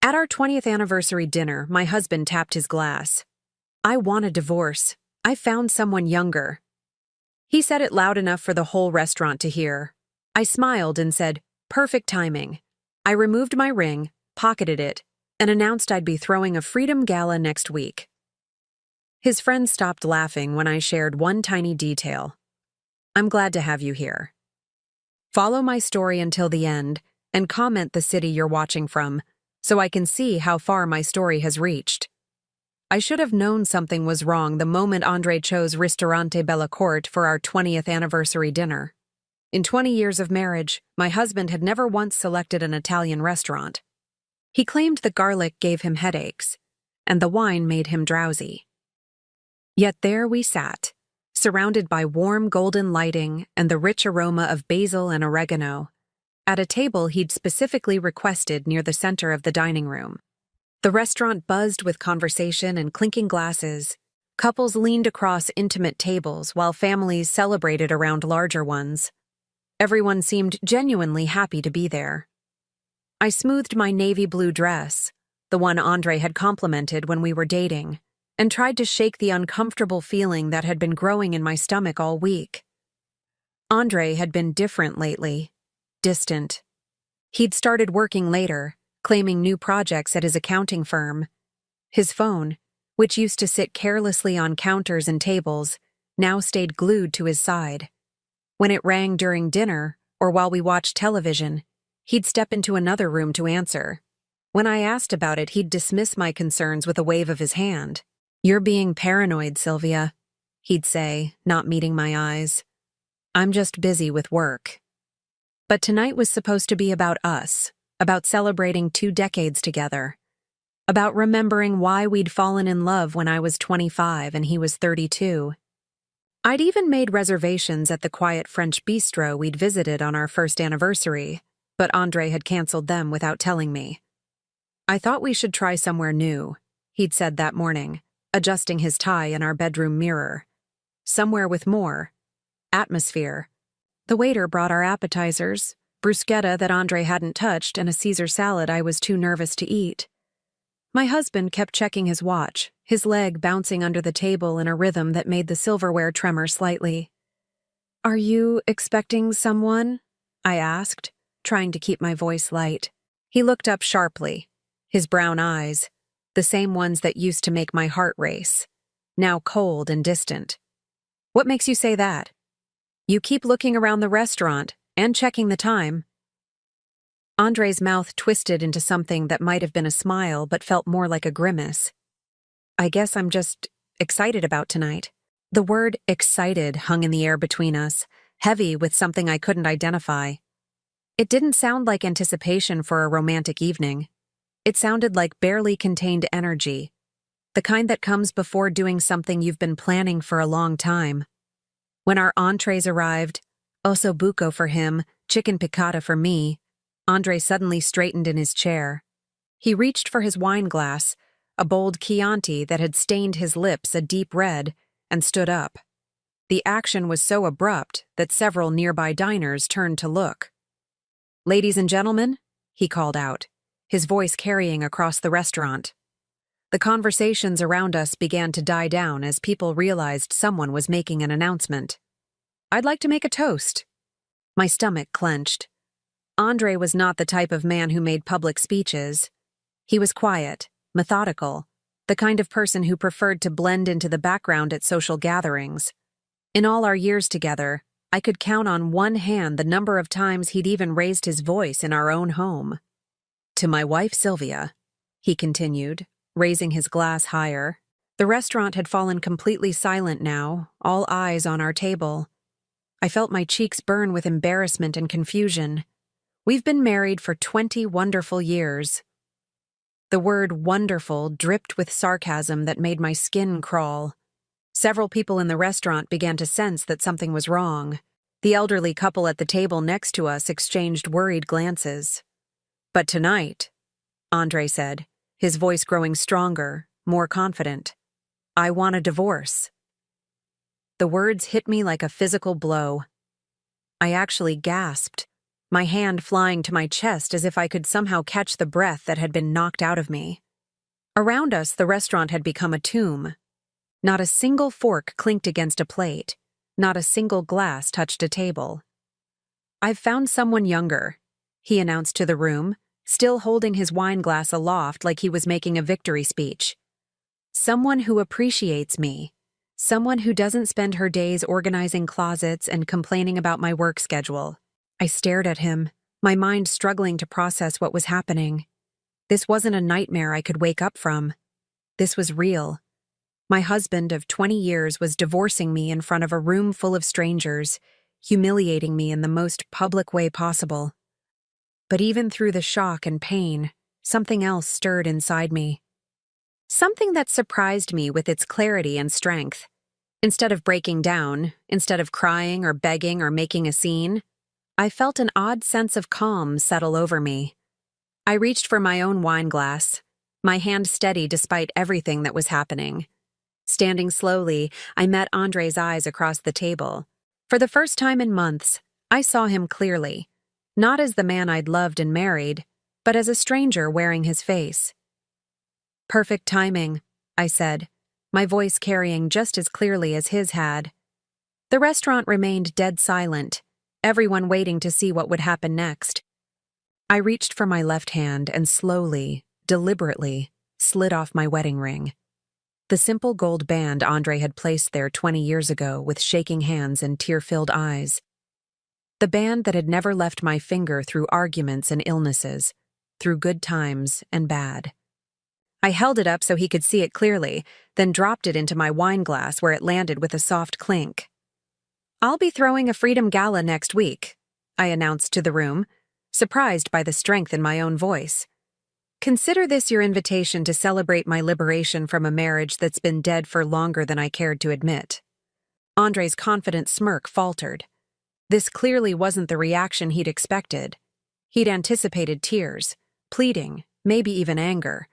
At our 20th anniversary dinner, my husband tapped his glass. "I want a divorce. I found someone younger." He said it loud enough for the whole restaurant to hear. I smiled and said, "Perfect timing." I removed my ring, pocketed it, and announced I'd be throwing a freedom gala next week. His friends stopped laughing when I shared one tiny detail. "I'm glad to have you here. Follow my story until the end and comment the city you're watching from so I can see how far my story has reached." I should have known something was wrong the moment Andre chose Ristorante Bella Corte for our 20th anniversary dinner. In 20 years of marriage, my husband had never once selected an Italian restaurant. He claimed the garlic gave him headaches, and the wine made him drowsy. Yet there we sat, surrounded by warm golden lighting and the rich aroma of basil and oregano, at a table he'd specifically requested near the center of the dining room. The restaurant buzzed with conversation and clinking glasses. Couples leaned across intimate tables while families celebrated around larger ones. Everyone seemed genuinely happy to be there. I smoothed my navy blue dress, the one Andre had complimented when we were dating, and tried to shake the uncomfortable feeling that had been growing in my stomach all week. Andre had been different lately, distant. He'd started working later, claiming new projects at his accounting firm. His phone, which used to sit carelessly on counters and tables, now stayed glued to his side. When it rang during dinner or while we watched television, he'd step into another room to answer. When I asked about it, he'd dismiss my concerns with a wave of his hand. "You're being paranoid, Sylvia," he'd say, not meeting my eyes. "I'm just busy with work." But tonight was supposed to be about us, about celebrating 2 decades together, about remembering why we'd fallen in love when I was 25 and he was 32. I'd even made reservations at the quiet French bistro we'd visited on our first anniversary, but Andre had canceled them without telling me. "I thought we should try somewhere new," he'd said that morning, adjusting his tie in our bedroom mirror. "Somewhere with more atmosphere." The waiter brought our appetizers, bruschetta that Andre hadn't touched and a Caesar salad I was too nervous to eat. My husband kept checking his watch, his leg bouncing under the table in a rhythm that made the silverware tremor slightly. "Are you expecting someone?" I asked, trying to keep my voice light. He looked up sharply, his brown eyes, the same ones that used to make my heart race, now cold and distant. "What makes you say that? You keep looking around the restaurant and checking the time." Andre's mouth twisted into something that might have been a smile but felt more like a grimace. "I guess I'm just excited about tonight." The word excited hung in the air between us, heavy with something I couldn't identify. It didn't sound like anticipation for a romantic evening. It sounded like barely contained energy, the kind that comes before doing something you've been planning for a long time. When our entrees arrived, osso buco for him, chicken piccata for me, Andre suddenly straightened in his chair. He reached for his wine glass, a bold Chianti that had stained his lips a deep red, and stood up. The action was so abrupt that several nearby diners turned to look. "Ladies and gentlemen," he called out, his voice carrying across the restaurant. The conversations around us began to die down as people realized someone was making an announcement. "I'd like to make a toast." My stomach clenched. Andre was not the type of man who made public speeches. He was quiet, methodical, the kind of person who preferred to blend into the background at social gatherings. In all our years together, I could count on one hand the number of times he'd even raised his voice in our own home. "To my wife, Sylvia," he continued, raising his glass higher. The restaurant had fallen completely silent now, all eyes on our table. I felt my cheeks burn with embarrassment and confusion. "We've been married for 20 wonderful years." The word wonderful dripped with sarcasm that made my skin crawl. Several people in the restaurant began to sense that something was wrong. The elderly couple at the table next to us exchanged worried glances. "But tonight," Andre said, his voice growing stronger, more confident, "I want a divorce." The words hit me like a physical blow. I actually gasped, my hand flying to my chest as if I could somehow catch the breath that had been knocked out of me. Around us, the restaurant had become a tomb. Not a single fork clinked against a plate. Not a single glass touched a table. "I've found someone younger," he announced to the room, still holding his wine glass aloft like he was making a victory speech. "Someone who appreciates me. Someone who doesn't spend her days organizing closets and complaining about my work schedule." I stared at him, my mind struggling to process what was happening. This wasn't a nightmare I could wake up from. This was real. My husband of 20 years was divorcing me in front of a room full of strangers, humiliating me in the most public way possible. But even through the shock and pain, something else stirred inside me. Something that surprised me with its clarity and strength. Instead of breaking down, instead of crying or begging or making a scene, I felt an odd sense of calm settle over me. I reached for my own wine glass, my hand steady despite everything that was happening. Standing slowly, I met Andre's eyes across the table. For the first time in months, I saw him clearly, not as the man I'd loved and married, but as a stranger wearing his face. "Perfect timing," I said, my voice carrying just as clearly as his had. The restaurant remained dead silent, everyone waiting to see what would happen next. I reached for my left hand and slowly, deliberately, slid off my wedding ring. The simple gold band Andre had placed there 20 years ago with shaking hands and tear-filled eyes. The band that had never left my finger through arguments and illnesses, through good times and bad. I held it up so he could see it clearly, then dropped it into my wine glass where it landed with a soft clink. "I'll be throwing a Freedom Gala next week," I announced to the room, surprised by the strength in my own voice. "Consider this your invitation to celebrate my liberation from a marriage that's been dead for longer than I cared to admit." Andre's confident smirk faltered. This clearly wasn't the reaction he'd expected. He'd anticipated tears, pleading, maybe even anger.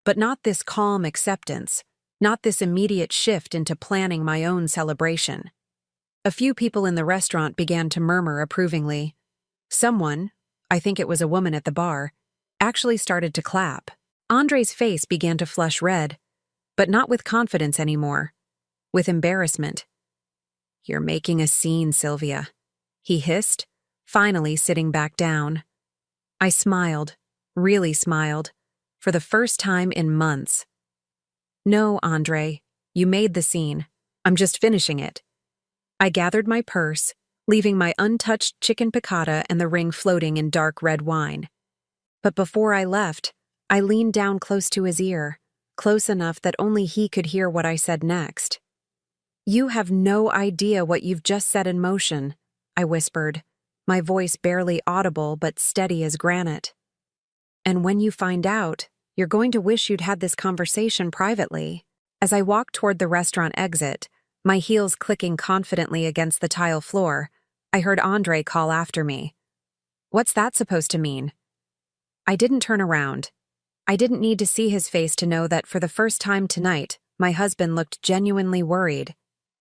But not this calm acceptance, not this immediate shift into planning my own celebration. A few people in the restaurant began to murmur approvingly. Someone, I think it was a woman at the bar, actually started to clap. Andre's face began to flush red, but not with confidence anymore, with embarrassment. "You're making a scene, Sylvia," he hissed, finally sitting back down. I smiled, really smiled, for the first time in months. "No, Andre, you made the scene. I'm just finishing it." I gathered my purse, leaving my untouched chicken piccata and the ring floating in dark red wine. But before I left, I leaned down close to his ear, close enough that only he could hear what I said next. "You have no idea what you've just set in motion," I whispered, my voice barely audible but steady as granite. "And when you find out, you're going to wish you'd had this conversation privately." As I walked toward the restaurant exit, my heels clicking confidently against the tile floor, I heard Andre call after me. "What's that supposed to mean?" I didn't turn around. I didn't need to see his face to know that for the first time tonight, my husband looked genuinely worried.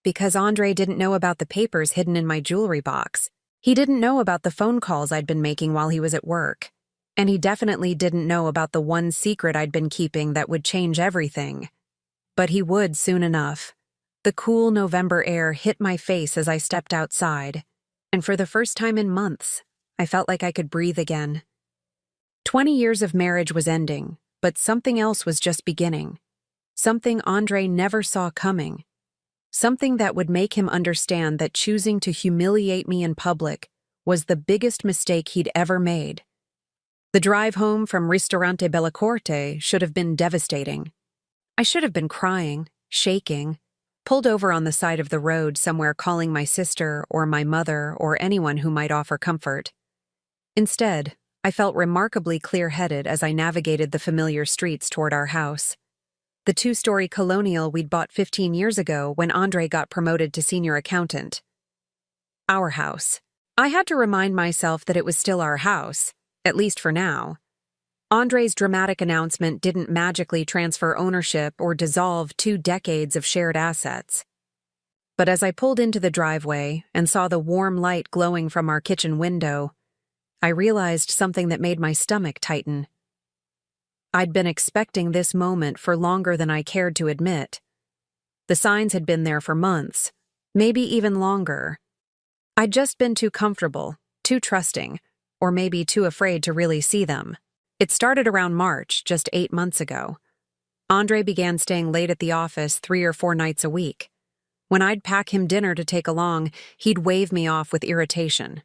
Because Andre didn't know about the papers hidden in my jewelry box. He didn't know about the phone calls I'd been making while he was at work. And he definitely didn't know about the one secret I'd been keeping that would change everything. But he would soon enough. The cool November air hit my face as I stepped outside, and for the first time in months, I felt like I could breathe again. 20 years of marriage was ending, but something else was just beginning. Something Andre never saw coming. Something that would make him understand that choosing to humiliate me in public was the biggest mistake he'd ever made. The drive home from Ristorante Bella Corte should have been devastating. I should have been crying, shaking, pulled over on the side of the road somewhere calling my sister or my mother or anyone who might offer comfort. Instead, I felt remarkably clear-headed as I navigated the familiar streets toward our house. The 2-story colonial we'd bought 15 years ago when Andre got promoted to senior accountant. Our house. I had to remind myself that it was still our house, at least for now. Andre's dramatic announcement didn't magically transfer ownership or dissolve 2 decades of shared assets. But as I pulled into the driveway and saw the warm light glowing from our kitchen window, I realized something that made my stomach tighten. I'd been expecting this moment for longer than I cared to admit. The signs had been there for months, maybe even longer. I'd just been too comfortable, too trusting, or maybe too afraid to really see them. It started around March, just 8 months ago. Andre began staying late at the office 3 or 4 nights a week. When I'd pack him dinner to take along, he'd wave me off with irritation.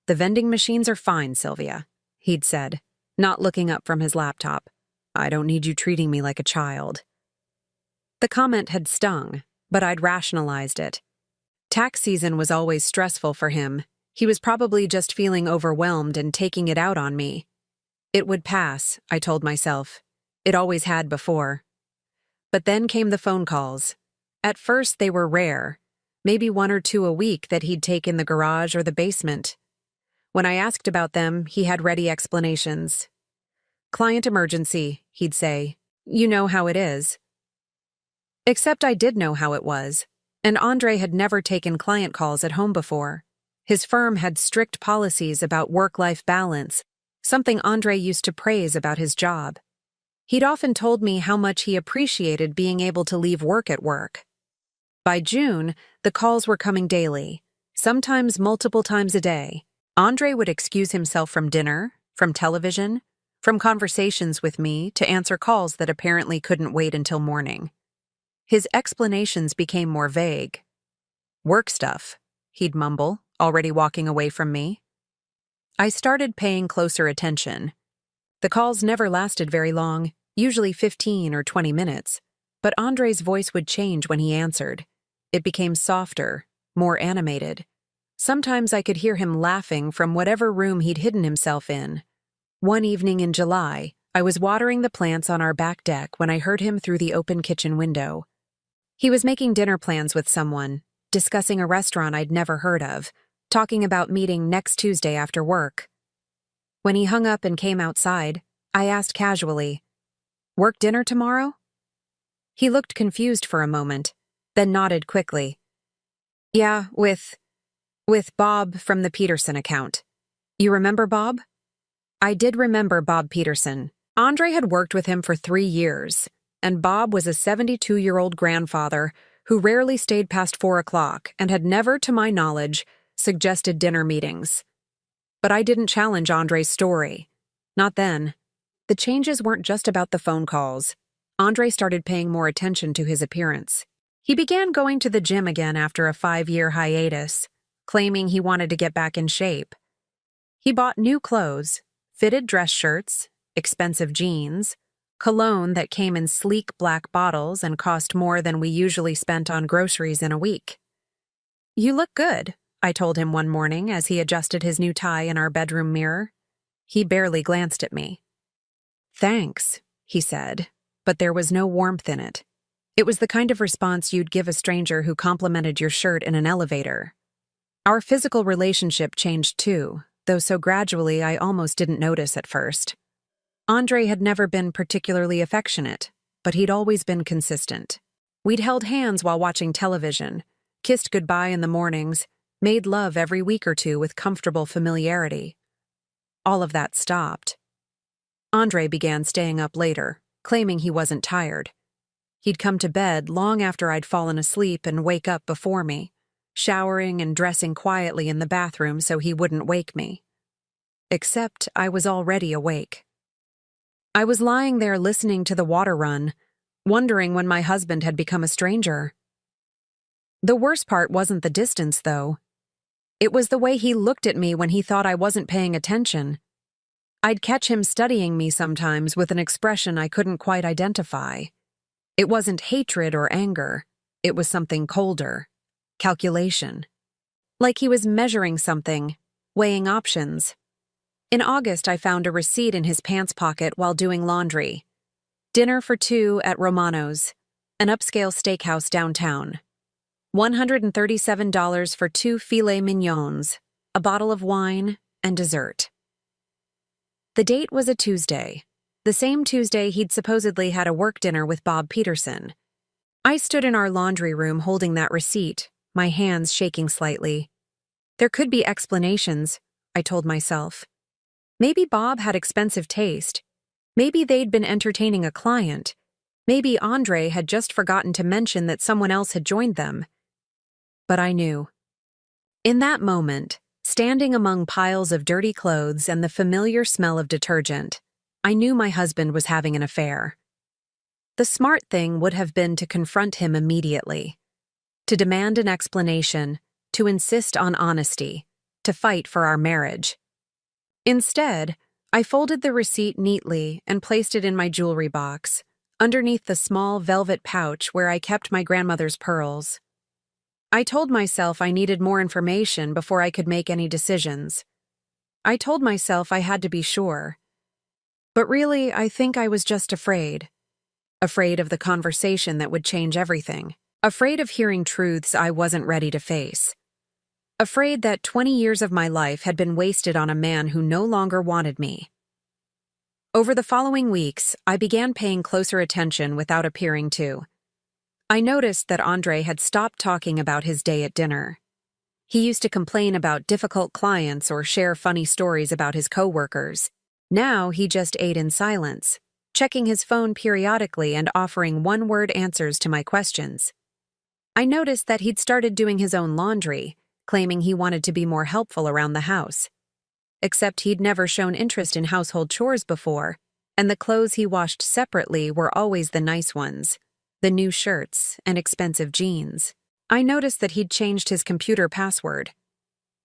"The vending machines are fine, Sylvia," he'd said, not looking up from his laptop. "I don't need you treating me like a child." The comment had stung, but I'd rationalized it. Tax season was always stressful for him. He was probably just feeling overwhelmed and taking it out on me. It would pass, I told myself. It always had before. But then came the phone calls. At first they were rare, maybe 1 or 2 a week that he'd take in the garage or the basement. When I asked about them, he had ready explanations. "Client emergency," he'd say. "You know how it is." Except I did know how it was, and Andre had never taken client calls at home before. His firm had strict policies about work-life balance, something Andre used to praise about his job. He'd often told me how much he appreciated being able to leave work at work. By June, the calls were coming daily, sometimes multiple times a day. Andre would excuse himself from dinner, from television, from conversations with me to answer calls that apparently couldn't wait until morning. His explanations became more vague. "Work stuff," he'd mumble, already walking away from me. I started paying closer attention. The calls never lasted very long, usually 15 or 20 minutes, but Andre's voice would change when he answered. It became softer, more animated. Sometimes I could hear him laughing from whatever room he'd hidden himself in. One evening in July, I was watering the plants on our back deck when I heard him through the open kitchen window. He was making dinner plans with someone, discussing a restaurant I'd never heard of, talking about meeting next Tuesday after work. When he hung up and came outside, I asked casually, "Work dinner tomorrow?" He looked confused for a moment, then nodded quickly. "Yeah, with Bob from the Peterson account. You remember Bob?" I did remember Bob Peterson. Andre had worked with him for 3 years, and Bob was a 72-year-old grandfather who rarely stayed past 4 o'clock and had never, to my knowledge, suggested dinner meetings. But I didn't challenge Andre's story. Not then. The changes weren't just about the phone calls. Andre started paying more attention to his appearance. He began going to the gym again after a 5-year hiatus, claiming he wanted to get back in shape. He bought new clothes, fitted dress shirts, expensive jeans, cologne that came in sleek black bottles and cost more than we usually spent on groceries in a week. "You look good," I told him one morning as he adjusted his new tie in our bedroom mirror. He barely glanced at me. "Thanks," he said, but there was no warmth in it. It was the kind of response you'd give a stranger who complimented your shirt in an elevator. Our physical relationship changed too, though so gradually I almost didn't notice at first. Andre had never been particularly affectionate, but he'd always been consistent. We'd held hands while watching television, kissed goodbye in the mornings, made love every week or two with comfortable familiarity. All of that stopped. Andre began staying up later, claiming he wasn't tired. He'd come to bed long after I'd fallen asleep and wake up before me, showering and dressing quietly in the bathroom so he wouldn't wake me. Except I was already awake. I was lying there listening to the water run, wondering when my husband had become a stranger. The worst part wasn't the distance, though. It was the way he looked at me when he thought I wasn't paying attention. I'd catch him studying me sometimes with an expression I couldn't quite identify. It wasn't hatred or anger. It was something colder. Calculation. Like he was measuring something, weighing options. In August, I found a receipt in his pants pocket while doing laundry. Dinner for 2 at Romano's, an upscale steakhouse downtown. $137 for 2 filet mignons, a bottle of wine, and dessert. The date was a Tuesday, the same Tuesday he'd supposedly had a work dinner with Bob Peterson. I stood in our laundry room holding that receipt, my hands shaking slightly. There could be explanations. I told myself. Maybe Bob had expensive taste. Maybe they'd been entertaining a client. Maybe Andre had just forgotten to mention that someone else had joined them. But I knew. In that moment, standing among piles of dirty clothes and the familiar smell of detergent, I knew my husband was having an affair. The smart thing would have been to confront him immediately, to demand an explanation, to insist on honesty, to fight for our marriage. Instead, I folded the receipt neatly and placed it in my jewelry box, underneath the small velvet pouch where I kept my grandmother's pearls. I told myself I needed more information before I could make any decisions. I told myself I had to be sure. But really, I think I was just afraid. Afraid of the conversation that would change everything. Afraid of hearing truths I wasn't ready to face. Afraid that 20 years of my life had been wasted on a man who no longer wanted me. Over the following weeks, I began paying closer attention without appearing to. I noticed that Andre had stopped talking about his day at dinner. He used to complain about difficult clients or share funny stories about his coworkers. Now he just ate in silence, checking his phone periodically and offering one-word answers to my questions. I noticed that he'd started doing his own laundry, claiming he wanted to be more helpful around the house. Except he'd never shown interest in household chores before, and the clothes he washed separately were always the nice ones, the new shirts and expensive jeans. I noticed that he'd changed his computer password.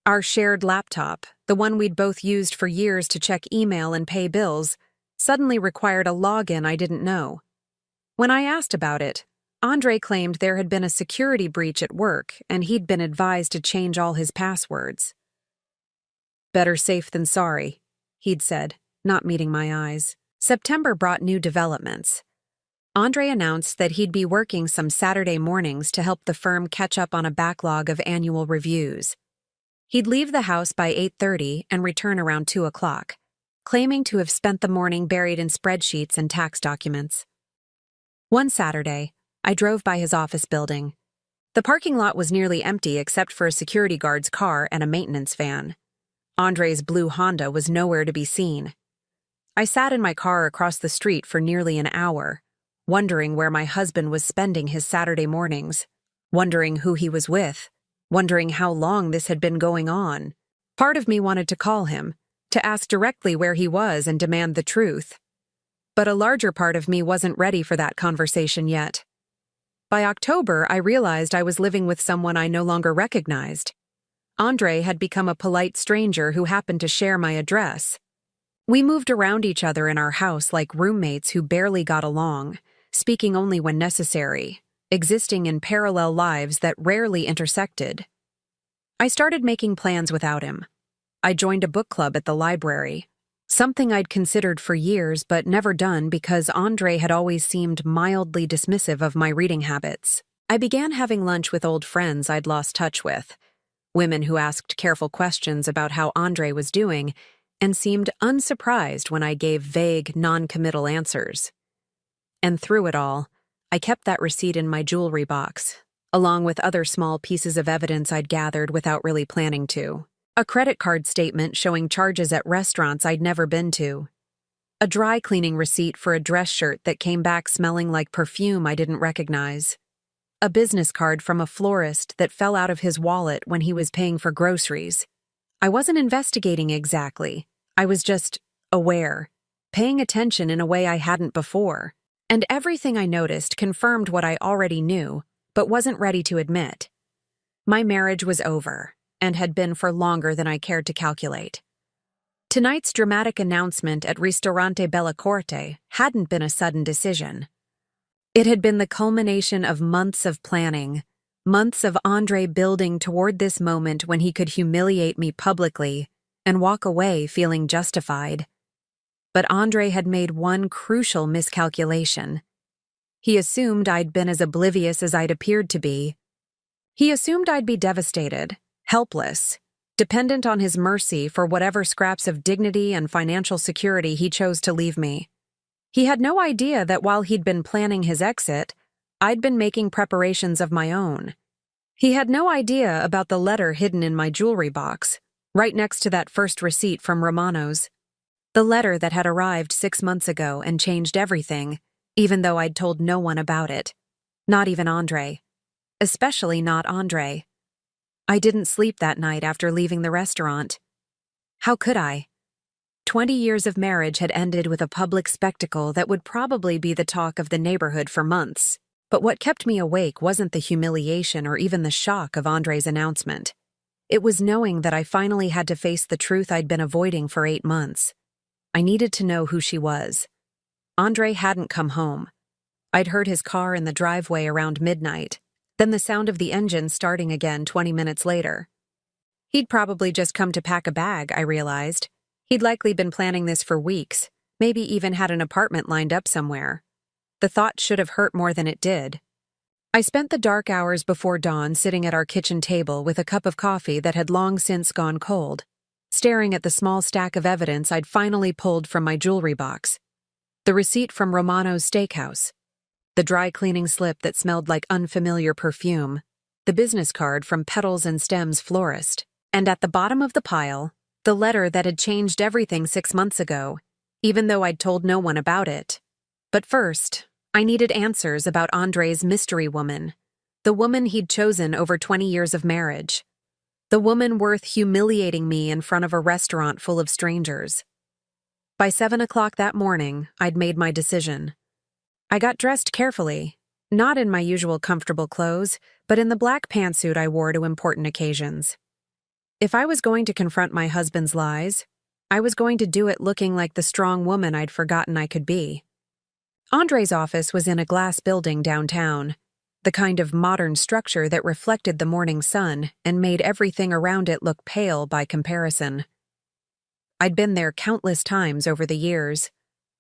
Our shared laptop, the one we'd both used for years to check email and pay bills, suddenly required a login I didn't know. When I asked about it, Andre claimed there had been a security breach at work and he'd been advised to change all his passwords. "Better safe than sorry," he'd said, not meeting my eyes. September brought new developments. Andre announced that he'd be working some Saturday mornings to help the firm catch up on a backlog of annual reviews. He'd leave the house by 8:30 and return around 2 o'clock, claiming to have spent the morning buried in spreadsheets and tax documents. One Saturday, I drove by his office building. The parking lot was nearly empty except for a security guard's car and a maintenance van. Andre's blue Honda was nowhere to be seen. I sat in my car across the street for nearly an hour, wondering where my husband was spending his Saturday mornings, wondering who he was with, wondering how long this had been going on. Part of me wanted to call him, to ask directly where he was and demand the truth. But a larger part of me wasn't ready for that conversation yet. By October, I realized I was living with someone I no longer recognized. Andre had become a polite stranger who happened to share my address. We moved around each other in our house like roommates who barely got along, speaking only when necessary, existing in parallel lives that rarely intersected. I started making plans without him. I joined a book club at the library, something I'd considered for years but never done because Andre had always seemed mildly dismissive of my reading habits. I began having lunch with old friends I'd lost touch with, women who asked careful questions about how Andre was doing and seemed unsurprised when I gave vague, non-committal answers. And through it all, I kept that receipt in my jewelry box, along with other small pieces of evidence I'd gathered without really planning to. A credit card statement showing charges at restaurants I'd never been to. A dry cleaning receipt for a dress shirt that came back smelling like perfume I didn't recognize. A business card from a florist that fell out of his wallet when he was paying for groceries. I wasn't investigating exactly. I was just aware, paying attention in a way I hadn't before. And everything I noticed confirmed what I already knew, but wasn't ready to admit. My marriage was over, and had been for longer than I cared to calculate. Tonight's dramatic announcement at Ristorante Bella Corte hadn't been a sudden decision. It had been the culmination of months of planning, months of Andre building toward this moment when he could humiliate me publicly and walk away feeling justified. But Andre had made one crucial miscalculation. He assumed I'd been as oblivious as I'd appeared to be. He assumed I'd be devastated, helpless, dependent on his mercy for whatever scraps of dignity and financial security he chose to leave me. He had no idea that while he'd been planning his exit, I'd been making preparations of my own. He had no idea about the letter hidden in my jewelry box, right next to that first receipt from Romano's. The letter that had arrived 6 months ago and changed everything, even though I'd told no one about it. Not even Andre. Especially not Andre. I didn't sleep that night after leaving the restaurant. How could I? 20 years of marriage had ended with a public spectacle that would probably be the talk of the neighborhood for months. But what kept me awake wasn't the humiliation or even the shock of Andre's announcement. It was knowing that I finally had to face the truth I'd been avoiding for 8 months. I needed to know who she was. Andre hadn't come home. I'd heard his car in the driveway around midnight, then the sound of the engine starting again 20 minutes later. He'd probably just come to pack a bag, I realized. He'd likely been planning this for weeks, maybe even had an apartment lined up somewhere. The thought should have hurt more than it did. I spent the dark hours before dawn sitting at our kitchen table with a cup of coffee that had long since gone cold, staring at the small stack of evidence I'd finally pulled from my jewelry box. The receipt from Romano's steakhouse, the dry cleaning slip that smelled like unfamiliar perfume, the business card from Petals and Stems florist, and at the bottom of the pile, the letter that had changed everything 6 months ago, even though I'd told no one about it. But first, I needed answers about Andre's mystery woman, the woman he'd chosen over 20 years of marriage. The woman worth humiliating me in front of a restaurant full of strangers. By 7 o'clock that morning, I'd made my decision. I got dressed carefully, not in my usual comfortable clothes, but in the black pantsuit I wore to important occasions. If I was going to confront my husband's lies, I was going to do it looking like the strong woman I'd forgotten I could be. Andre's office was in a glass building downtown, the kind of modern structure that reflected the morning sun and made everything around it look pale by comparison. I'd been there countless times over the years.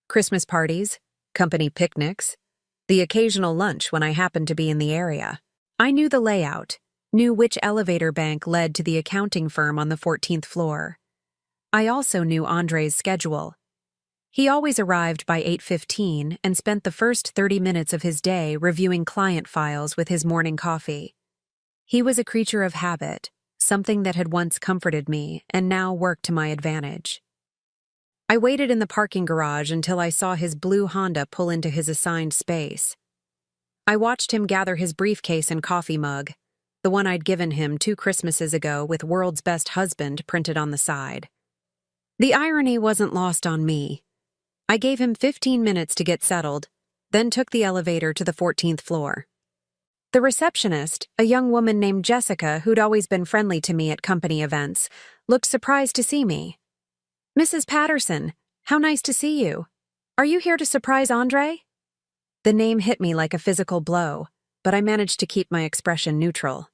Christmas parties, company picnics, the occasional lunch when I happened to be in the area. I knew the layout, knew which elevator bank led to the accounting firm on the 14th floor. I also knew Andre's schedule. He always arrived by 8:15 and spent the first 30 minutes of his day reviewing client files with his morning coffee. He was a creature of habit, something that had once comforted me and now worked to my advantage. I waited in the parking garage until I saw his blue Honda pull into his assigned space. I watched him gather his briefcase and coffee mug, the one I'd given him 2 Christmases ago with "World's Best Husband" printed on the side. The irony wasn't lost on me. I gave him 15 minutes to get settled, then took the elevator to the 14th floor. The receptionist, a young woman named Jessica who'd always been friendly to me at company events, looked surprised to see me. "Mrs. Patterson, how nice to see you. Are you here to surprise Andre?" The name hit me like a physical blow, but I managed to keep my expression neutral.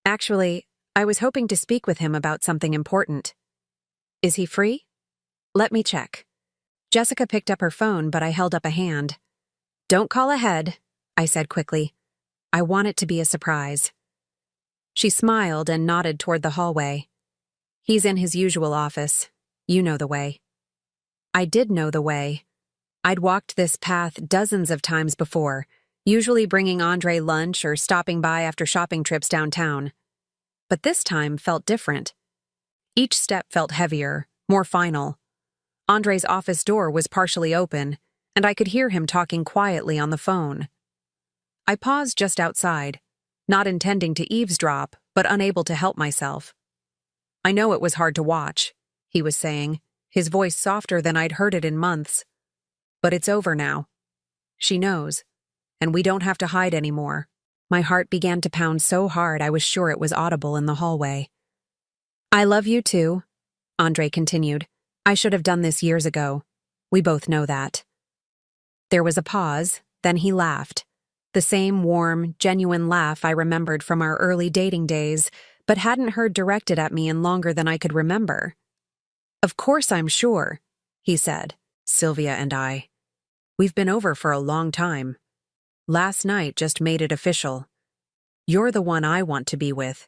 Actually, I was hoping to speak with him about something important. "Is he free?" "Let me check." Jessica picked up her phone, but I held up a hand. "Don't call ahead," I said quickly. "I want it to be a surprise." She smiled and nodded toward the hallway. "He's in his usual office. You know the way." I did know the way. I'd walked this path dozens of times before, usually bringing Andre lunch or stopping by after shopping trips downtown. But this time felt different. Each step felt heavier, more final. Andre's office door was partially open, and I could hear him talking quietly on the phone. I paused just outside, not intending to eavesdrop, but unable to help myself. "I know it was hard to watch," he was saying, his voice softer than I'd heard it in months. "But it's over now. She knows, and we don't have to hide anymore." My heart began to pound so hard I was sure it was audible in the hallway. "I love you too," Andre continued. "I should have done this years ago. We both know that." There was a pause, then he laughed. The same warm, genuine laugh I remembered from our early dating days, but hadn't heard directed at me in longer than I could remember. "Of course I'm sure," he said. "Sylvia and I. We've been over for a long time. Last night just made it official. You're the one I want to be with.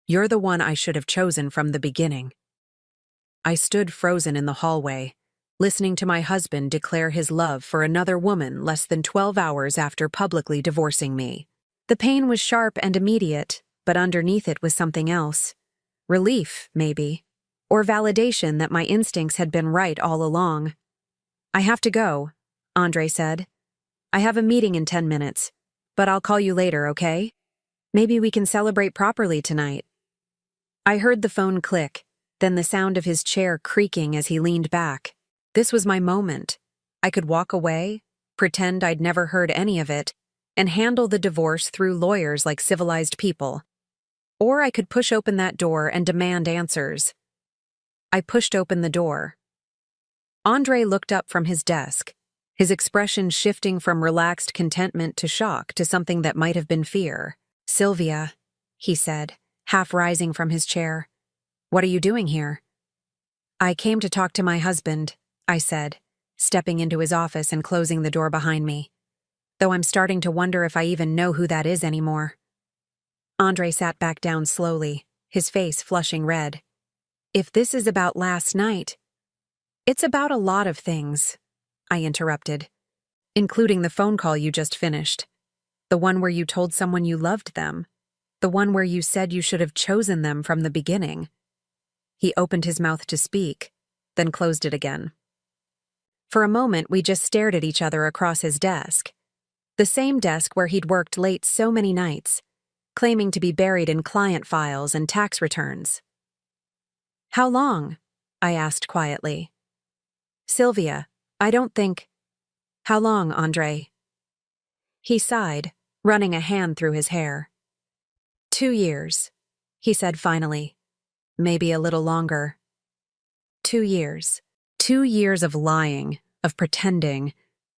You're the one I should have chosen from the beginning." I stood frozen in the hallway, listening to my husband declare his love for another woman less than 12 hours after publicly divorcing me. The pain was sharp and immediate, but underneath it was something else. Relief, maybe. Or validation that my instincts had been right all along. "I have to go," Andre said. "I have a meeting in 10 minutes, but I'll call you later, okay? Maybe we can celebrate properly tonight." I heard the phone click, then the sound of his chair creaking as he leaned back. This was my moment. I could walk away, pretend I'd never heard any of it, and handle the divorce through lawyers like civilized people. Or I could push open that door and demand answers. I pushed open the door. Andre looked up from his desk, his expression shifting from relaxed contentment to shock to something that might have been fear. "Sylvia," he said, half rising from his chair. "What are you doing here?" "I came to talk to my husband," I said, stepping into his office and closing the door behind me. Though I'm starting to wonder if I even know who that is anymore. Andre sat back down slowly, his face flushing red. "If this is about last night..." "It's about a lot of things," I interrupted, "including the phone call you just finished. The one where you told someone you loved them. The one where you said you should have chosen them from the beginning." He opened his mouth to speak, then closed it again. For a moment, we just stared at each other across his desk. The same desk where he'd worked late so many nights, claiming to be buried in client files and tax returns. "How long?" I asked quietly. "Sylvia, I don't think..." "How long, Andre?" He sighed, running a hand through his hair. 2 years, he said finally. Maybe a little longer. 2 years. 2 years of lying, of pretending,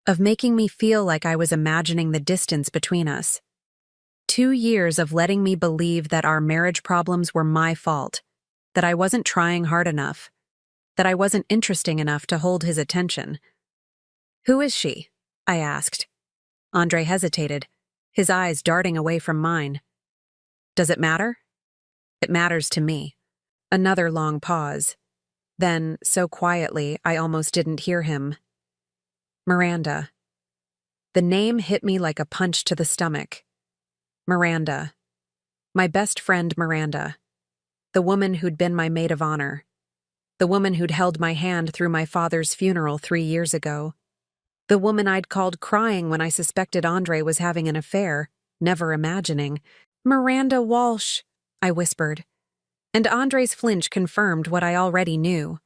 of making me feel like I was imagining the distance between us. 2 years of letting me believe that our marriage problems were my fault, that I wasn't trying hard enough, that I wasn't interesting enough to hold his attention. "Who is she?" I asked. Andre hesitated, his eyes darting away from mine. "Does it matter?" "It matters to me." Another long pause. Then, so quietly, I almost didn't hear him. "Miranda." The name hit me like a punch to the stomach. Miranda. My best friend Miranda. The woman who'd been my maid of honor. The woman who'd held my hand through my father's funeral 3 years ago. The woman I'd called crying when I suspected Andre was having an affair, never imagining. "Miranda Walsh," I whispered. And Andre's flinch confirmed what I already knew.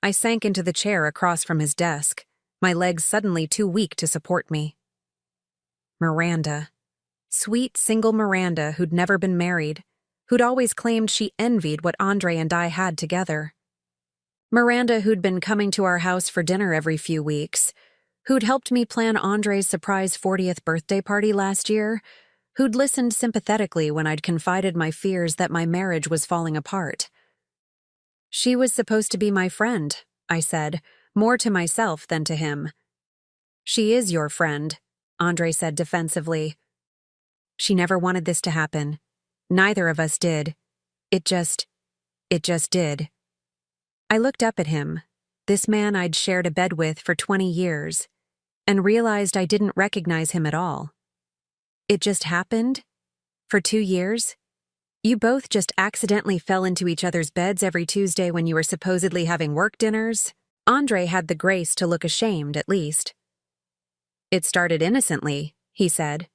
I sank into the chair across from his desk, my legs suddenly too weak to support me. Miranda. Sweet, single Miranda who'd never been married, who'd always claimed she envied what Andre and I had together. Miranda who'd been coming to our house for dinner every few weeks, who'd helped me plan Andre's surprise 40th birthday party last year, who'd listened sympathetically when I'd confided my fears that my marriage was falling apart. "She was supposed to be my friend," I said, more to myself than to him. "She is your friend," Andre said defensively. "She never wanted this to happen. Neither of us did. It just did." I looked up at him, this man I'd shared a bed with for 20 years, and realized I didn't recognize him at all. It just happened? For 2 years? You both just accidentally fell into each other's beds every Tuesday when you were supposedly having work dinners? Andre had the grace to look ashamed, at least. "It started innocently," he said.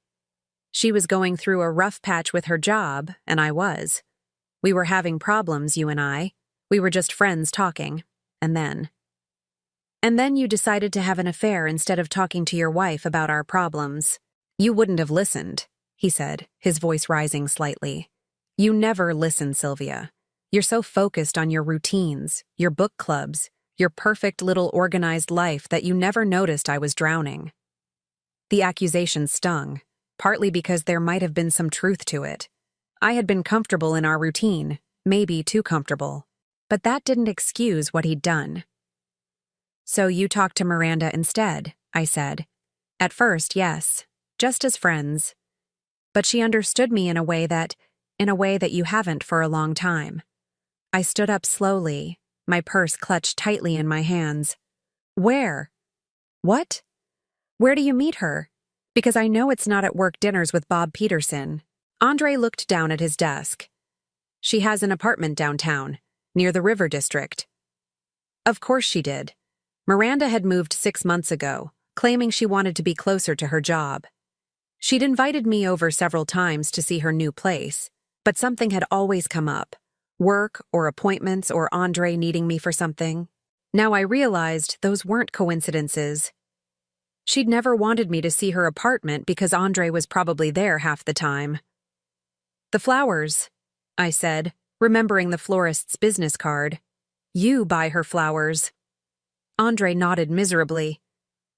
"She was going through a rough patch with her job, and I was. We were having problems, you and I. We were just friends talking. And then you decided to have an affair instead of talking to your wife about our problems. You wouldn't have listened," he said, his voice rising slightly. "You never listen, Sylvia. You're so focused on your routines, your book clubs, your perfect little organized life that you never noticed I was drowning." The accusation stung, partly because there might have been some truth to it. I had been comfortable in our routine, maybe too comfortable. But that didn't excuse what he'd done. "So you talked to Miranda instead," I said. "At first, yes, just as friends. But she understood me in a way that you haven't for a long time." I stood up slowly, my purse clutched tightly in my hands. "Where? What? Where do you meet her? Because I know it's not at work dinners with Bob Peterson." Andre looked down at his desk. She has an apartment downtown, near the River District. Of course she did. Miranda had moved 6 months ago, claiming she wanted to be closer to her job. She'd invited me over several times to see her new place, but something had always come up. Work or appointments or Andre needing me for something. Now I realized those weren't coincidences. She'd never wanted me to see her apartment because Andre was probably there half the time. "The flowers," I said, remembering the florist's business card. "You buy her flowers." Andre nodded miserably.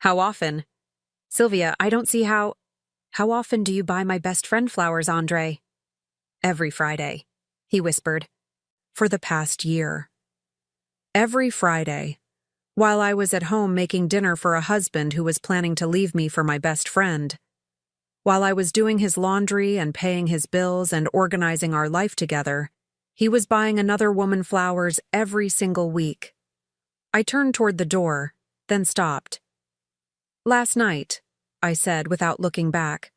"How often?" "Sylvia, I don't see how often do you buy my best friend flowers, Andre?" "Every Friday," he whispered. "For the past year." Every Friday, while I was at home making dinner for a husband who was planning to leave me for my best friend. While I was doing his laundry and paying his bills and organizing our life together, he was buying another woman flowers every single week. I turned toward the door, then stopped. "Last night," I said without looking back.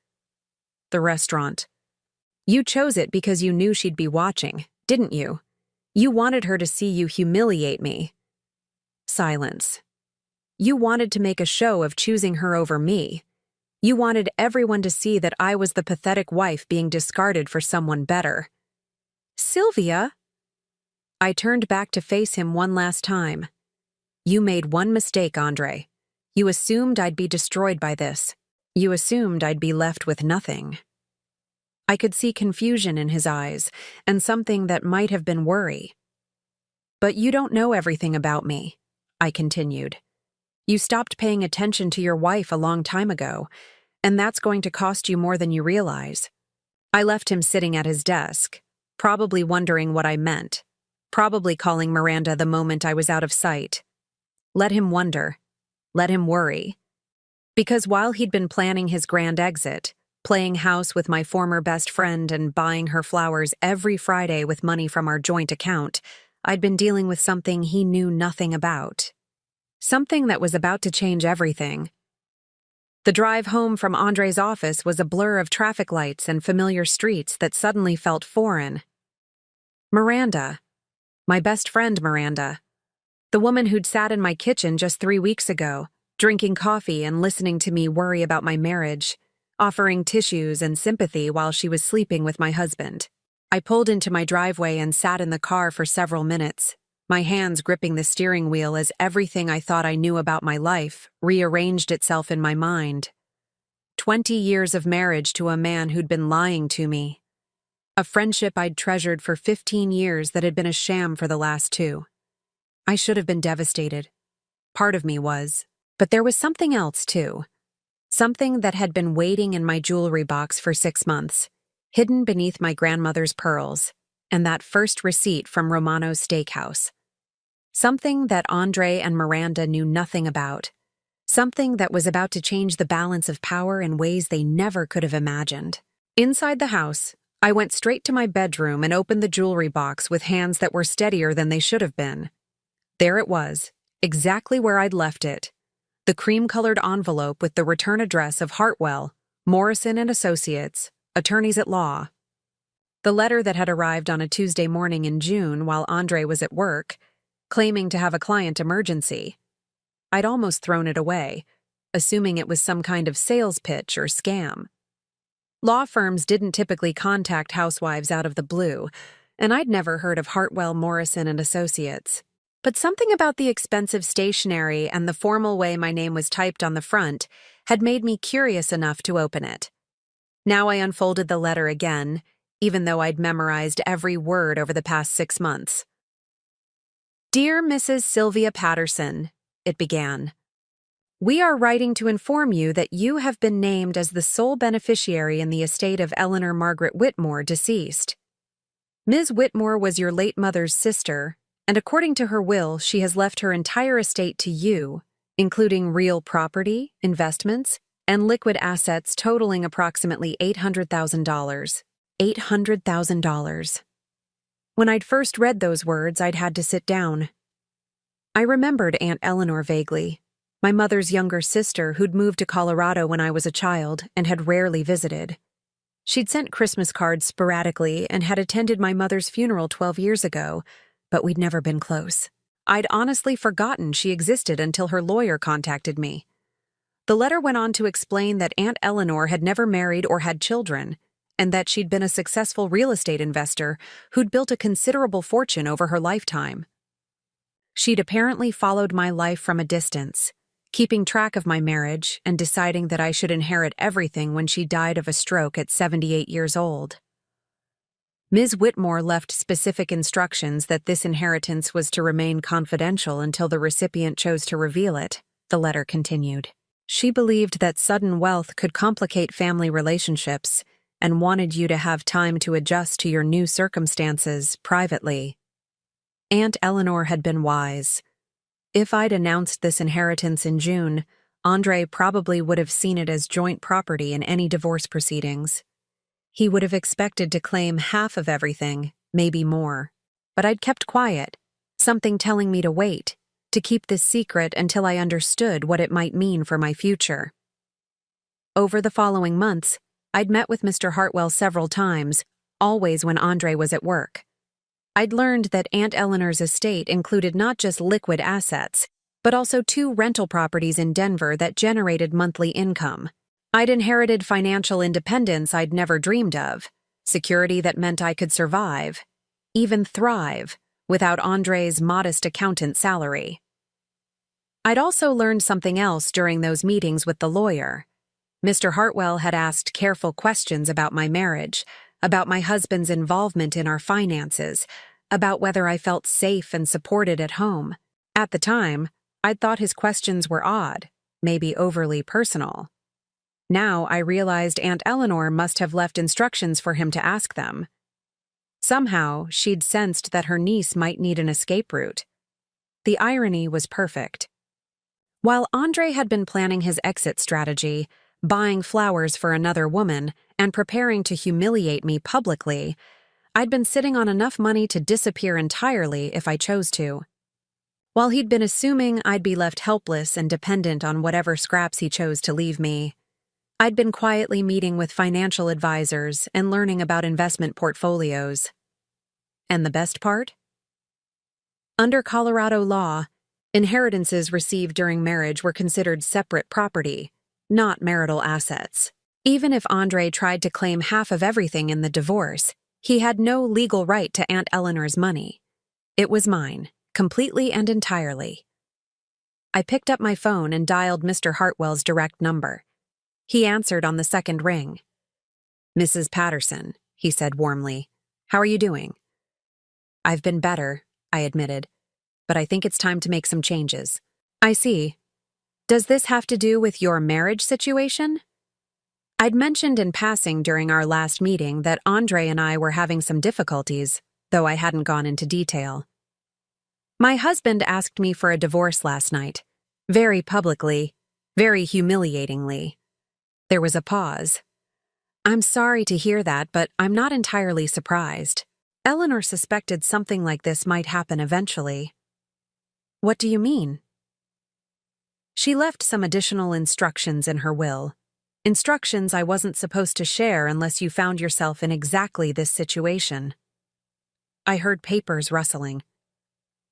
"The restaurant. You chose it because you knew she'd be watching, didn't you? You wanted her to see you humiliate me." Silence. "You wanted to make a show of choosing her over me. You wanted everyone to see that I was the pathetic wife being discarded for someone better." "Sylvia!" I turned back to face him one last time. "You made one mistake, Andre. You assumed I'd be destroyed by this. You assumed I'd be left with nothing." I could see confusion in his eyes, and something that might have been worry. "But you don't know everything about me," I continued. "You stopped paying attention to your wife a long time ago, and that's going to cost you more than you realize." I left him sitting at his desk, probably wondering what I meant, probably calling Miranda the moment I was out of sight. Let him wonder. Let him worry. Because while he'd been planning his grand exit, playing house with my former best friend and buying her flowers every Friday with money from our joint account, I'd been dealing with something he knew nothing about. Something that was about to change everything. The drive home from Andre's office was a blur of traffic lights and familiar streets that suddenly felt foreign. Miranda. My best friend Miranda. The woman who'd sat in my kitchen just 3 weeks ago, drinking coffee and listening to me worry about my marriage, offering tissues and sympathy while she was sleeping with my husband. I pulled into my driveway and sat in the car for several minutes, my hands gripping the steering wheel as everything I thought I knew about my life rearranged itself in my mind. 20 years of marriage to a man who'd been lying to me. A friendship I'd treasured for 15 years that had been a sham for the last 2. I should have been devastated. Part of me was. But there was something else, too. Something that had been waiting in my jewelry box for 6 months, hidden beneath my grandmother's pearls, and that first receipt from Romano's steakhouse. Something that Andre and Miranda knew nothing about. Something that was about to change the balance of power in ways they never could have imagined. Inside the house, I went straight to my bedroom and opened the jewelry box with hands that were steadier than they should have been. There it was, exactly where I'd left it. The cream-colored envelope with the return address of Hartwell, Morrison and Associates, attorneys at law. The letter that had arrived on a Tuesday morning in June while Andre was at work, claiming to have a client emergency. I'd almost thrown it away, assuming it was some kind of sales pitch or scam. Law firms didn't typically contact housewives out of the blue, and I'd never heard of Hartwell, Morrison and Associates. But something about the expensive stationery and the formal way my name was typed on the front had made me curious enough to open it. Now I unfolded the letter again, even though I'd memorized every word over the past 6 months. "Dear Mrs. Sylvia Patterson," it began. "We are writing to inform you that you have been named as the sole beneficiary in the estate of Eleanor Margaret Whitmore, deceased. Ms. Whitmore was your late mother's sister, and according to her will, she has left her entire estate to you, including real property, investments, and liquid assets totaling approximately $800,000. $800,000. When I'd first read those words, I'd had to sit down. I remembered Aunt Eleanor vaguely, my mother's younger sister who'd moved to Colorado when I was a child and had rarely visited. She'd sent Christmas cards sporadically and had attended my mother's funeral 12 years ago, but we'd never been close. I'd honestly forgotten she existed until her lawyer contacted me. The letter went on to explain that Aunt Eleanor had never married or had children, and that she'd been a successful real estate investor who'd built a considerable fortune over her lifetime. She'd apparently followed my life from a distance, keeping track of my marriage and deciding that I should inherit everything when she died of a stroke at 78 years old. Ms. Whitmore left specific instructions that this inheritance was to remain confidential until the recipient chose to reveal it, the letter continued. She believed that sudden wealth could complicate family relationships and wanted you to have time to adjust to your new circumstances privately. Aunt Eleanor had been wise. If I'd announced this inheritance in June, Andre probably would have seen it as joint property in any divorce proceedings. He would have expected to claim half of everything, maybe more. But I'd kept quiet, something telling me to wait, to keep this secret until I understood what it might mean for my future. Over the following months, I'd met with Mr. Hartwell several times, always when Andre was at work. I'd learned that Aunt Eleanor's estate included not just liquid assets, but also 2 rental properties in Denver that generated monthly income. I'd inherited financial independence I'd never dreamed of, security that meant I could survive, even thrive, without Andre's modest accountant salary. I'd also learned something else during those meetings with the lawyer. Mr. Hartwell had asked careful questions about my marriage, about my husband's involvement in our finances, about whether I felt safe and supported at home. At the time, I'd thought his questions were odd, maybe overly personal. Now I realized Aunt Eleanor must have left instructions for him to ask them. Somehow, she'd sensed that her niece might need an escape route. The irony was perfect. While Andre had been planning his exit strategy, buying flowers for another woman, and preparing to humiliate me publicly, I'd been sitting on enough money to disappear entirely if I chose to. While he'd been assuming I'd be left helpless and dependent on whatever scraps he chose to leave me, I'd been quietly meeting with financial advisors and learning about investment portfolios. And the best part? Under Colorado law, inheritances received during marriage were considered separate property, not marital assets. Even if Andre tried to claim half of everything in the divorce, he had no legal right to Aunt Eleanor's money. It was mine, completely and entirely. I picked up my phone and dialed Mr. Hartwell's direct number. He answered on the second ring. "Mrs. Patterson," he said warmly. "How are you doing?" "I've been better," I admitted, "but I think it's time to make some changes." "I see. Does this have to do with your marriage situation?" I'd mentioned in passing during our last meeting that Andre and I were having some difficulties, though I hadn't gone into detail. "My husband asked me for a divorce last night, very publicly, very humiliatingly." There was a pause. "I'm sorry to hear that, but I'm not entirely surprised. Eleanor suspected something like this might happen eventually." "What do you mean?" "She left some additional instructions in her will. Instructions I wasn't supposed to share unless you found yourself in exactly this situation." I heard papers rustling.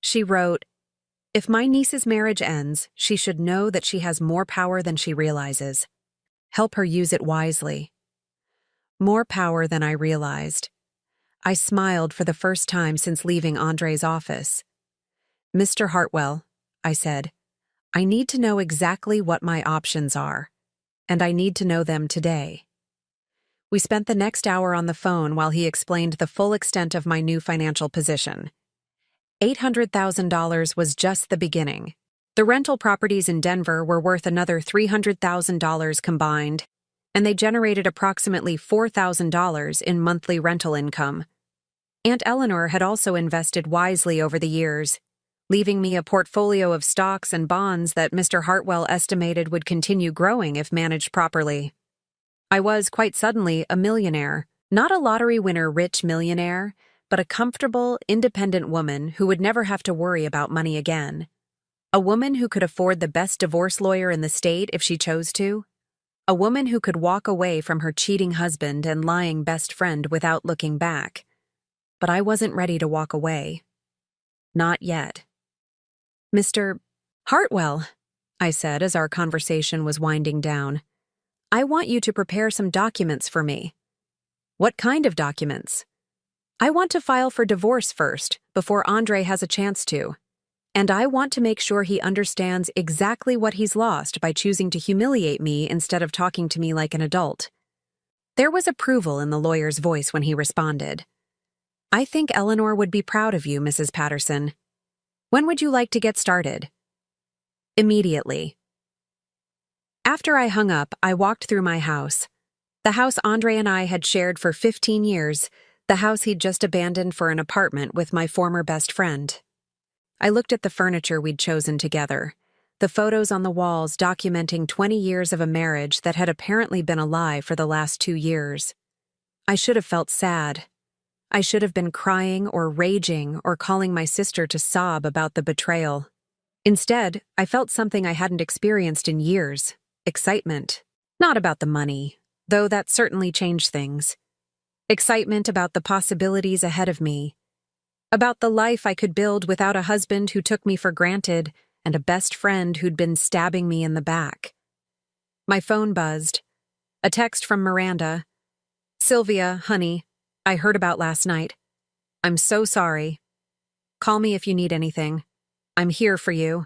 She wrote, "If my niece's marriage ends, she should know that she has more power than she realizes. Help her use it wisely." More power than I realized. I smiled for the first time since leaving Andre's office. "Mr. Hartwell," I said, "I need to know exactly what my options are, and I need to know them today." We spent the next hour on the phone while he explained the full extent of my new financial position. $800,000 was just the beginning. The rental properties in Denver were worth another $300,000 combined, and they generated approximately $4,000 in monthly rental income. Aunt Eleanor had also invested wisely over the years, leaving me a portfolio of stocks and bonds that Mr. Hartwell estimated would continue growing if managed properly. I was, quite suddenly, a millionaire. Not a lottery winner rich millionaire, but a comfortable, independent woman who would never have to worry about money again. A woman who could afford the best divorce lawyer in the state if she chose to. a woman who could walk away from her cheating husband and lying best friend without looking back. But I wasn't ready to walk away. Not yet. "Mr. Hartwell," I said as our conversation was winding down, "I want you to prepare some documents for me." "What kind of documents?" "I want to file for divorce first, before Andre has a chance to. And I want to make sure he understands exactly what he's lost by choosing to humiliate me instead of talking to me like an adult." There was approval in the lawyer's voice when he responded. "I think Eleanor would be proud of you, Mrs. Patterson. When would you like to get started?" "Immediately." After I hung up, I walked through my house. The house Andre and I had shared for 15 years, the house he'd just abandoned for an apartment with my former best friend. I looked at the furniture we'd chosen together, the photos on the walls documenting 20 years of a marriage that had apparently been a lie for the last 2 years. I should have felt sad. I should have been crying or raging or calling my sister to sob about the betrayal. Instead, I felt something I hadn't experienced in years: excitement. Not about the money, though that certainly changed things. Excitement about the possibilities ahead of me. About the life I could build without a husband who took me for granted and a best friend who'd been stabbing me in the back. My phone buzzed. A text from Miranda. "Sylvia, honey, I heard about last night. I'm so sorry. Call me if you need anything. I'm here for you."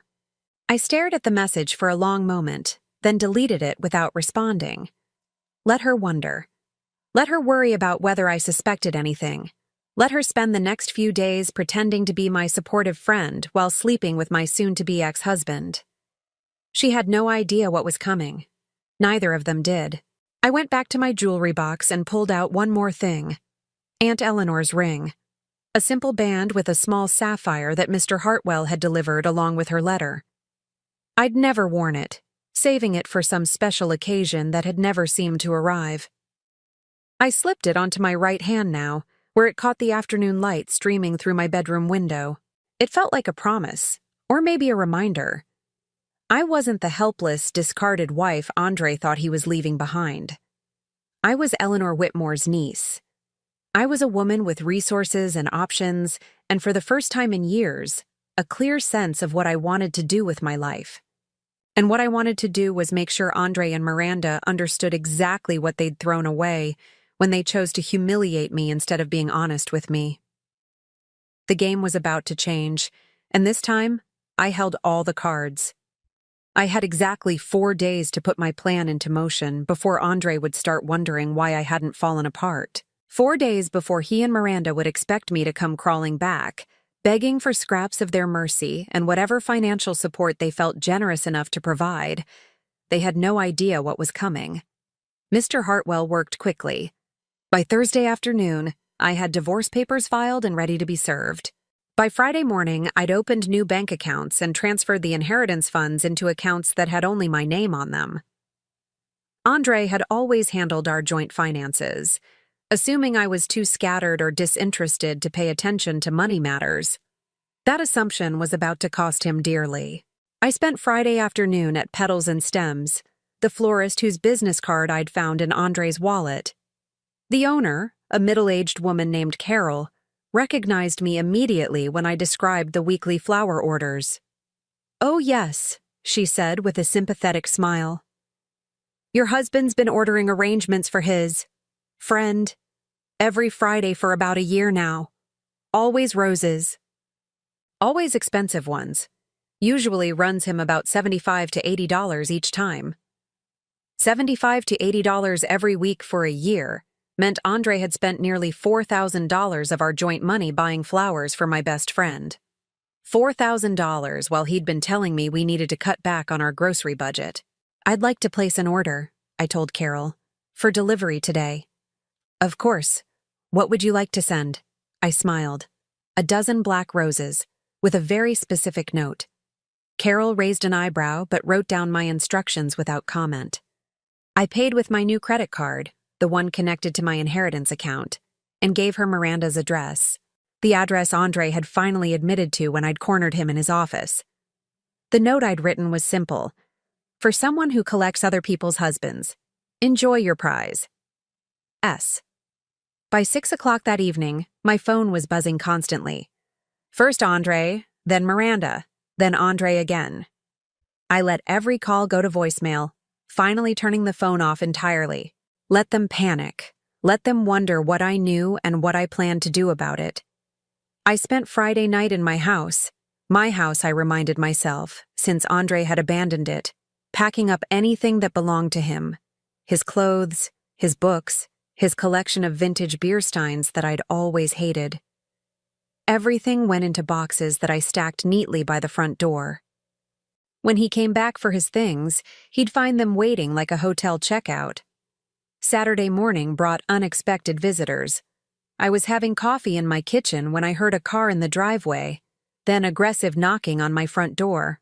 I stared at the message for a long moment, then deleted it without responding. Let her wonder. Let her worry about whether I suspected anything. Let her spend the next few days pretending to be my supportive friend while sleeping with my soon-to-be ex-husband. She had no idea what was coming. Neither of them did. I went back to my jewelry box and pulled out one more thing. Aunt Eleanor's ring. A simple band with a small sapphire that Mr. Hartwell had delivered along with her letter. I'd never worn it, saving it for some special occasion that had never seemed to arrive. I slipped it onto my right hand now, where it caught the afternoon light streaming through my bedroom window. It felt like a promise, or maybe a reminder. I wasn't the helpless, discarded wife Andre thought he was leaving behind. I was Eleanor Whitmore's niece. I was a woman with resources and options, and for the first time in years, a clear sense of what I wanted to do with my life. And what I wanted to do was make sure Andre and Miranda understood exactly what they'd thrown away when they chose to humiliate me instead of being honest with me. The game was about to change, and this time, I held all the cards. I had exactly 4 days to put my plan into motion before Andre would start wondering why I hadn't fallen apart. 4 days before he and Miranda would expect me to come crawling back, begging for scraps of their mercy and whatever financial support they felt generous enough to provide. They had no idea what was coming. Mr. Hartwell worked quickly. By Thursday afternoon, I had divorce papers filed and ready to be served. By Friday morning, I'd opened new bank accounts and transferred the inheritance funds into accounts that had only my name on them. Andre had always handled our joint finances, assuming I was too scattered or disinterested to pay attention to money matters. That assumption was about to cost him dearly. I spent Friday afternoon at Petals and Stems, the florist whose business card I'd found in Andre's wallet. The owner, a middle-aged woman named Carol, recognized me immediately when I described the weekly flower orders. "Oh yes," she said with a sympathetic smile. "Your husband's been ordering arrangements for his friend every Friday for about a year now. Always roses. Always expensive ones. Usually runs him about $75 to $80 each time. $75 to $80 every week for a year meant Andre had spent nearly $4,000 of our joint money buying flowers for my best friend. $4,000 while he'd been telling me we needed to cut back on our grocery budget. "I'd like to place an order," I told Carol, "for delivery today." "Of course. What would you like to send?" I smiled. "A dozen black roses, with a very specific note." Carol raised an eyebrow but wrote down my instructions without comment. I paid with my new credit card, the one connected to my inheritance account, and gave her Miranda's address, the address Andre had finally admitted to when I'd cornered him in his office. The note I'd written was simple. "For someone who collects other people's husbands, Enjoy your prize. S. By 6 o'clock that evening, my phone was buzzing constantly. First Andre, then Miranda, then Andre again. I let every call go to voicemail, finally turning the phone off entirely. Let them panic. Let them wonder what I knew and what I planned to do about it. I spent Friday night in my house, I reminded myself, since Andre had abandoned it, packing up anything that belonged to him. His clothes, his books, his collection of vintage beer steins that I'd always hated. Everything went into boxes that I stacked neatly by the front door. When he came back for his things, he'd find them waiting like a hotel checkout. Saturday morning brought unexpected visitors. I was having coffee in my kitchen when I heard a car in the driveway, then aggressive knocking on my front door.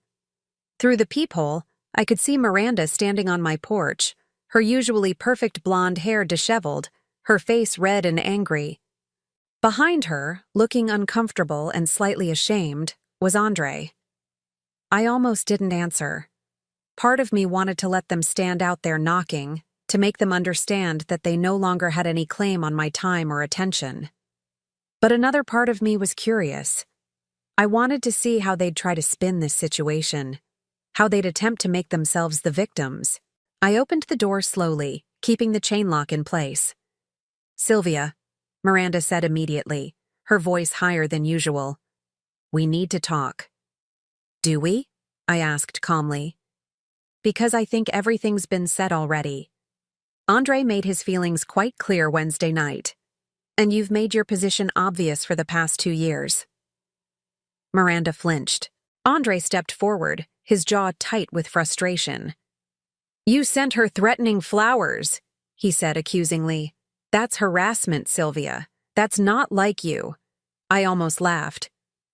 Through the peephole, I could see Miranda standing on my porch, her usually perfect blonde hair disheveled, her face red and angry. Behind her, looking uncomfortable and slightly ashamed, was Andre. I almost didn't answer. Part of me wanted to let them stand out there knocking, to make them understand that they no longer had any claim on my time or attention. But another part of me was curious. I wanted to see how they'd try to spin this situation, how they'd attempt to make themselves the victims. I opened the door slowly, keeping the chain lock in place. "Sylvia," Miranda said immediately, her voice higher than usual. "We need to talk." "Do we?" I asked calmly. "Because I think everything's been said already. Andre made his feelings quite clear Wednesday night, and you've made your position obvious for the past 2 years." Miranda flinched. Andre stepped forward, his jaw tight with frustration. "You sent her threatening flowers," he said accusingly. "That's harassment, Sylvia. That's not like you." I almost laughed.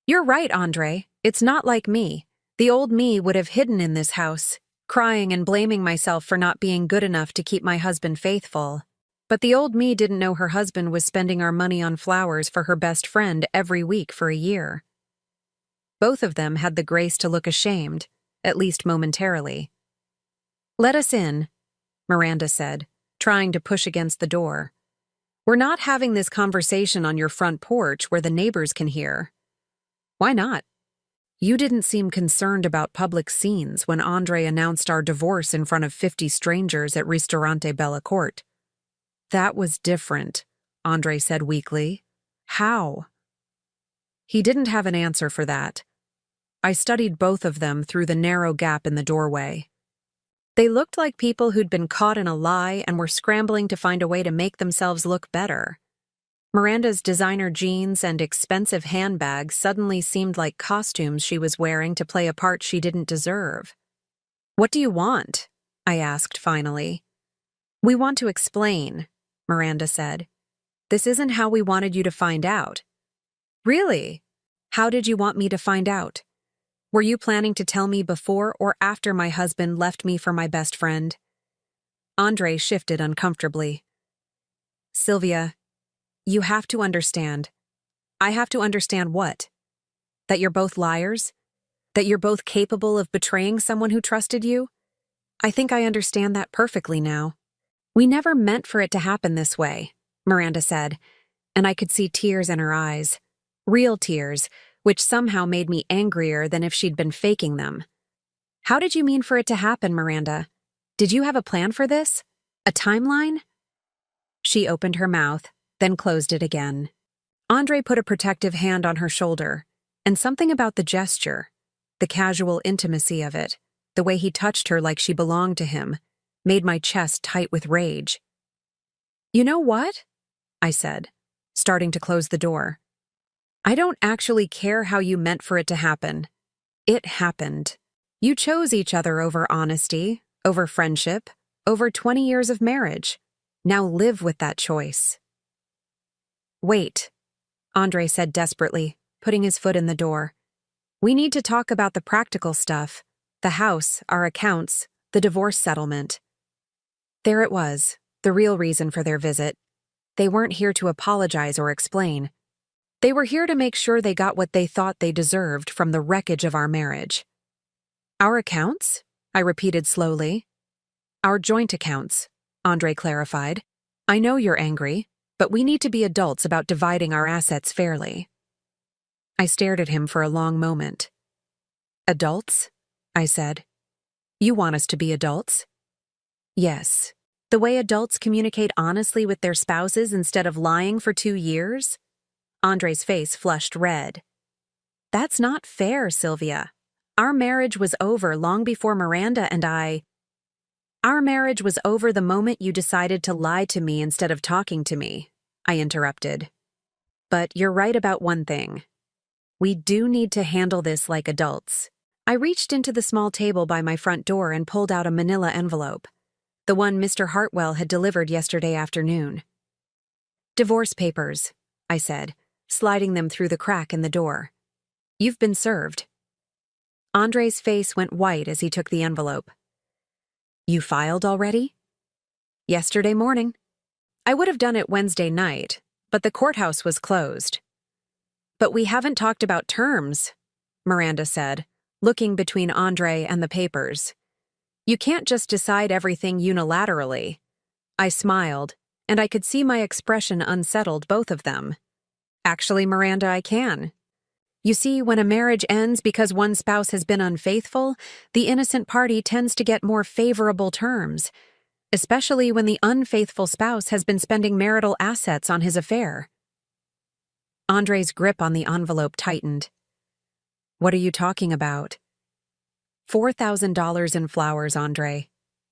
"You're right, Andre. It's not like me. The old me would have hidden in this house, crying and blaming myself for not being good enough to keep my husband faithful. But the old me didn't know her husband was spending our money on flowers for her best friend every week for a year." Both of them had the grace to look ashamed, at least momentarily. "Let us in," Miranda said, trying to push against the door. "We're not having this conversation on your front porch where the neighbors can hear." "Why not?" "You didn't seem concerned about public scenes when Andre announced our divorce in front of 50 strangers at Ristorante Bellacourt." "That was different," Andre said weakly. "How?" He didn't have an answer for that. I studied both of them through the narrow gap in the doorway. They looked like people who'd been caught in a lie and were scrambling to find a way to make themselves look better. Miranda's designer jeans and expensive handbag suddenly seemed like costumes she was wearing to play a part she didn't deserve. "What do you want?" I asked finally. "We want to explain," Miranda said. "This isn't how we wanted you to find out." "Really? How did you want me to find out? Were you planning to tell me before or after my husband left me for my best friend?" Andre shifted uncomfortably. "Sylvia, you have to understand." "I have to understand what? That you're both liars? That you're both capable of betraying someone who trusted you? I think I understand that perfectly now." "We never meant for it to happen this way," Miranda said, and I could see tears in her eyes. Real tears, which somehow made me angrier than if she'd been faking them. "How did you mean for it to happen, Miranda? Did you have a plan for this? A timeline?" She opened her mouth, then closed it again. Andre put a protective hand on her shoulder, and something about the gesture, the casual intimacy of it, the way he touched her like she belonged to him, made my chest tight with rage. "You know what?" I said, starting to close the door. "I don't actually care how you meant for it to happen. It happened. You chose each other over honesty, over friendship, over 20 years of marriage. Now live with that choice." "Wait," Andre said desperately, putting his foot in the door. "We need to talk about the practical stuff, the house, our accounts, the divorce settlement." There it was, the real reason for their visit. They weren't here to apologize or explain. They were here to make sure they got what they thought they deserved from the wreckage of our marriage. "Our accounts?" I repeated slowly. "Our joint accounts," Andre clarified. I know you're angry, but we need to be adults about dividing our assets fairly. I stared at him for a long moment. Adults? I said. You want us to be adults? Yes. The way adults communicate honestly with their spouses instead of lying for 2 years? Andre's face flushed red. That's not fair, Sylvia. Our marriage was over long before Miranda and I. Our marriage was over the moment you decided to lie to me instead of talking to me, I interrupted. But you're right about one thing. We do need to handle this like adults. I reached into the small table by my front door and pulled out a manila envelope, the one Mr. Hartwell had delivered yesterday afternoon. Divorce papers, I said, sliding them through the crack in the door. You've been served. Andre's face went white as he took the envelope. You filed already? Yesterday morning. I would have done it Wednesday night, but the courthouse was closed. But we haven't talked about terms, Miranda said, looking between Andre and the papers. You can't just decide everything unilaterally. I smiled, and I could see my expression unsettled both of them. Actually, Miranda, I can. You see, when a marriage ends because one spouse has been unfaithful, the innocent party tends to get more favorable terms, especially when the unfaithful spouse has been spending marital assets on his affair. Andre's grip on the envelope tightened. What are you talking about? $4,000 in flowers, Andre.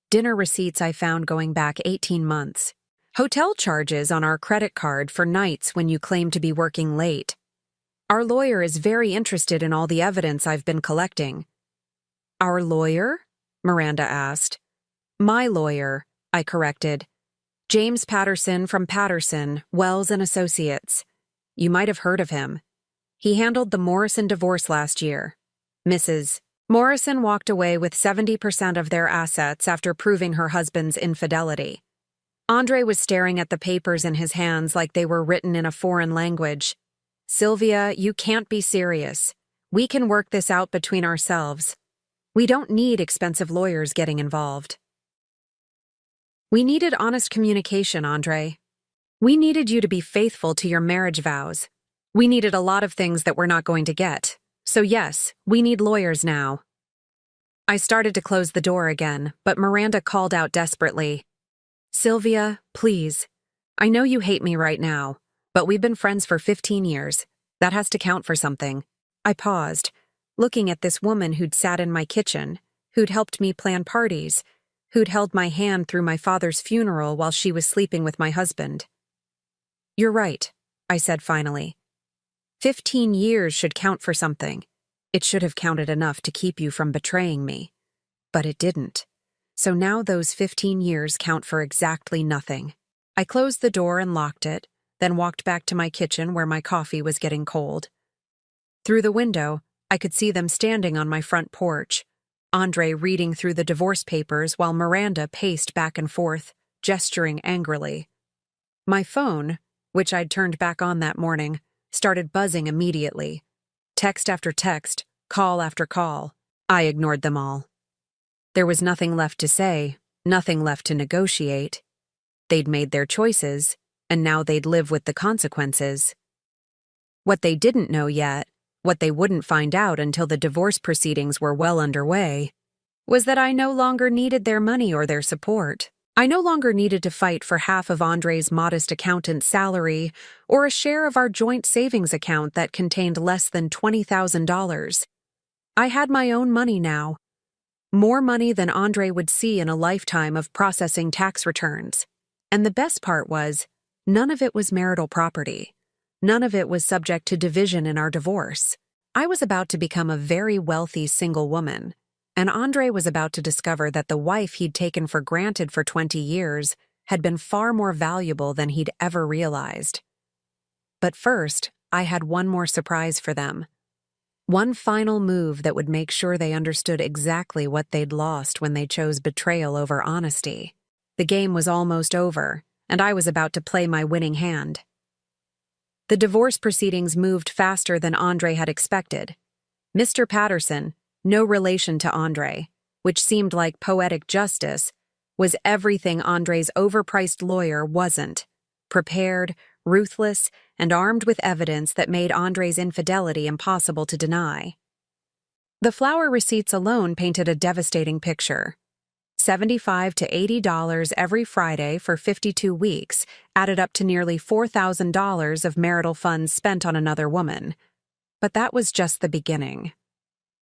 Dinner receipts I found going back 18 months. Hotel charges on our credit card for nights when you claim to be working late. Our lawyer is very interested in all the evidence I've been collecting. Our lawyer? Miranda asked. My lawyer, I corrected. James Patterson from Patterson, Wells and Associates. You might have heard of him. He handled the Morrison divorce last year. Mrs. Morrison walked away with 70% of their assets after proving her husband's infidelity. Andre was staring at the papers in his hands like they were written in a foreign language. Sylvia, you can't be serious. We can work this out between ourselves. We don't need expensive lawyers getting involved. We needed honest communication, Andre. We needed you to be faithful to your marriage vows. We needed a lot of things that we're not going to get. So yes, we need lawyers now. I started to close the door again, but Miranda called out desperately. Sylvia, please. I know you hate me right now, but we've been friends for 15 years. That has to count for something. I paused, looking at this woman who'd sat in my kitchen, who'd helped me plan parties, who'd held my hand through my father's funeral while she was sleeping with my husband. You're right, I said finally. 15 years should count for something. It should have counted enough to keep you from betraying me. But it didn't. So now those 15 years count for exactly nothing. I closed the door and locked it, then walked back to my kitchen where my coffee was getting cold. Through the window, I could see them standing on my front porch, Andre reading through the divorce papers while Miranda paced back and forth, gesturing angrily. My phone, which I'd turned back on that morning, started buzzing immediately. Text after text, call after call. I ignored them all. There was nothing left to say, nothing left to negotiate. They'd made their choices, and now they'd live with the consequences. What they didn't know yet, what they wouldn't find out until the divorce proceedings were well underway, was that I no longer needed their money or their support. I no longer needed to fight for half of Andre's modest accountant's salary or a share of our joint savings account that contained less than $20,000. I had my own money now. More money than Andre would see in a lifetime of processing tax returns. And the best part was, none of it was marital property. None of it was subject to division in our divorce. I was about to become a very wealthy single woman. And Andre was about to discover that the wife he'd taken for granted for 20 years had been far more valuable than he'd ever realized. But first, I had one more surprise for them. One final move that would make sure they understood exactly what they'd lost when they chose betrayal over honesty. The game was almost over, and I was about to play my winning hand. The divorce proceedings moved faster than Andre had expected. Mr. Patterson, no relation to Andre, which seemed like poetic justice, was everything Andre's overpriced lawyer wasn't: prepared, ruthless, and armed with evidence that made Andre's infidelity impossible to deny. The flower receipts alone painted a devastating picture. $75 to $80 every Friday for 52 weeks added up to nearly $4,000 of marital funds spent on another woman. But that was just the beginning.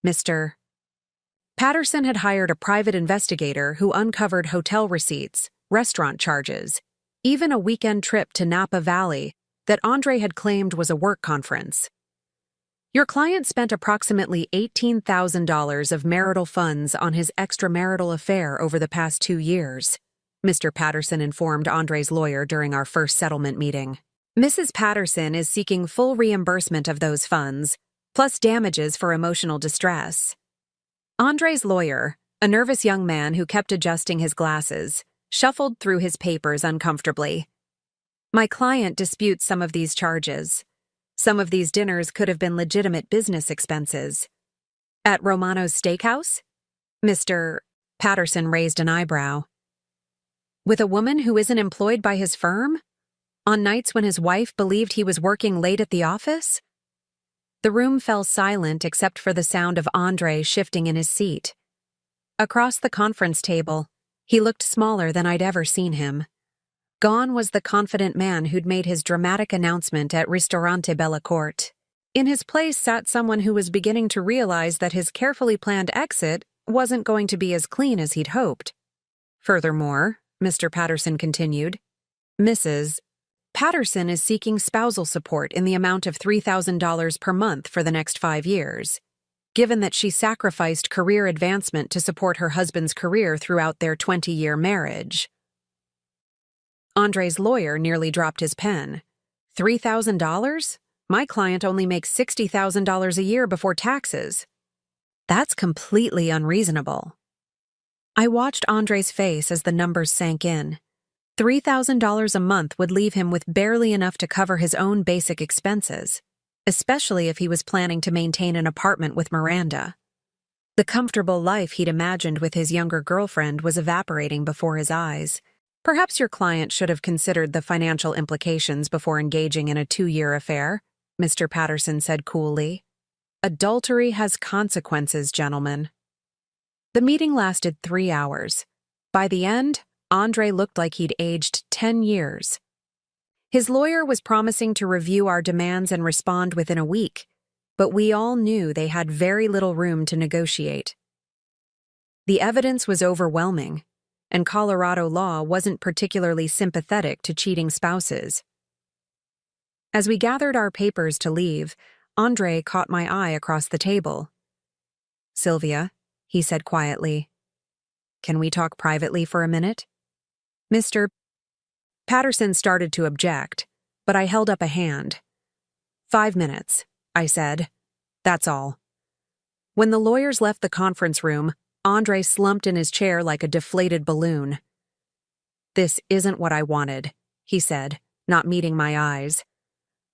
Mr. Patterson had hired a private investigator who uncovered hotel receipts, restaurant charges, even a weekend trip to Napa Valley that Andre had claimed was a work conference. Your client spent approximately $18,000 of marital funds on his extramarital affair over the past 2 years, Mr. Patterson informed Andre's lawyer during our first settlement meeting. Mrs. Patterson is seeking full reimbursement of those funds, plus damages for emotional distress. Andre's lawyer, a nervous young man who kept adjusting his glasses, shuffled through his papers uncomfortably. My client disputes some of these charges. Some of these dinners could have been legitimate business expenses. At Romano's Steakhouse? Mr. Patterson raised an eyebrow. With a woman who isn't employed by his firm? On nights when his wife believed he was working late at the office? The room fell silent except for the sound of Andre shifting in his seat. Across the conference table, he looked smaller than I'd ever seen him. Gone was the confident man who'd made his dramatic announcement at Ristorante Bella Corte. In his place sat someone who was beginning to realize that his carefully planned exit wasn't going to be as clean as he'd hoped. Furthermore, Mr. Patterson continued, Mrs. Patterson is seeking spousal support in the amount of $3,000 per month for the next 5 years, given that she sacrificed career advancement to support her husband's career throughout their 20-year marriage. Andre's lawyer nearly dropped his pen. $3,000? My client only makes $60,000 a year before taxes. That's completely unreasonable. I watched Andre's face as the numbers sank in. $3,000 a month would leave him with barely enough to cover his own basic expenses, especially if he was planning to maintain an apartment with Miranda. The comfortable life he'd imagined with his younger girlfriend was evaporating before his eyes. Perhaps your client should have considered the financial implications before engaging in a 2-year affair, Mr. Patterson said coolly. Adultery has consequences, gentlemen. The meeting lasted 3 hours. By the end, Andre looked like he'd aged 10 years. His lawyer was promising to review our demands and respond within a week, but we all knew they had very little room to negotiate. The evidence was overwhelming, and Colorado law wasn't particularly sympathetic to cheating spouses. As we gathered our papers to leave, Andre caught my eye across the table. Sylvia, he said quietly, can we talk privately for a minute? Mr. Patterson started to object, but I held up a hand. 5 minutes, I said. That's all. When the lawyers left the conference room, Andre slumped in his chair like a deflated balloon. This isn't what I wanted, he said, not meeting my eyes.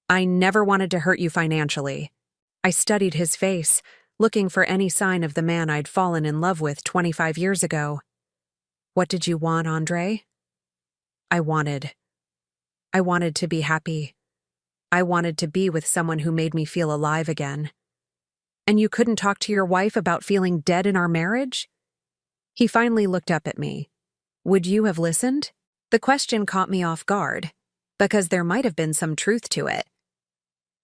I never wanted to hurt you financially. I studied his face, looking for any sign of the man I'd fallen in love with 25 years ago. What did you want, Andre? I wanted to be happy. I wanted to be with someone who made me feel alive again. And you couldn't talk to your wife about feeling dead in our marriage? He finally looked up at me. Would you have listened? The question caught me off guard, because there might have been some truth to it.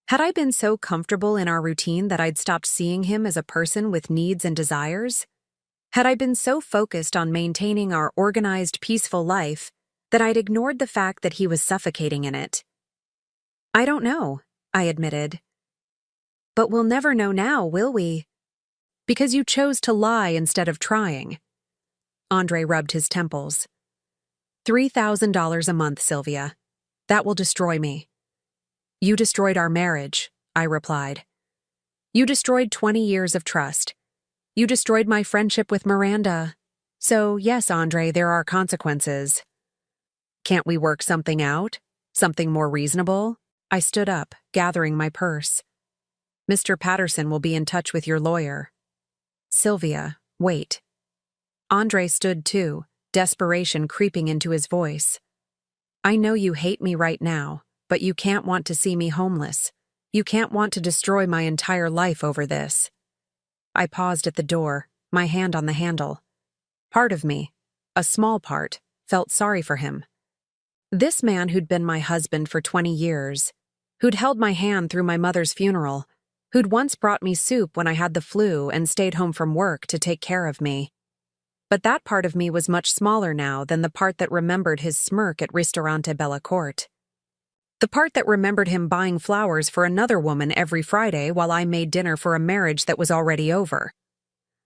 Had I been so comfortable in our routine that I'd stopped seeing him as a person with needs and desires? Had I been so focused on maintaining our organized, peaceful life that I'd ignored the fact that he was suffocating in it? I don't know, I admitted. But we'll never know now, will we? Because you chose to lie instead of trying. Andre rubbed his temples. $3,000 a month, Sylvia. That will destroy me. You destroyed our marriage, I replied. You destroyed 20 years of trust. You destroyed my friendship with Miranda. So, yes, Andre, there are consequences. Can't we work something out? Something more reasonable? I stood up, gathering my purse. Mr. Patterson will be in touch with your lawyer. Sylvia, wait. Andre stood too, desperation creeping into his voice. "I know you hate me right now, but you can't want to see me homeless. You can't want to destroy my entire life over this." I paused at the door, my hand on the handle. Part of me, a small part, felt sorry for him. This man who'd been my husband for 20 years, who'd held my hand through my mother's funeral, who'd once brought me soup when I had the flu and stayed home from work to take care of me. But that part of me was much smaller now than the part that remembered his smirk at Ristorante Bella Corte. The part that remembered him buying flowers for another woman every Friday while I made dinner for a marriage that was already over.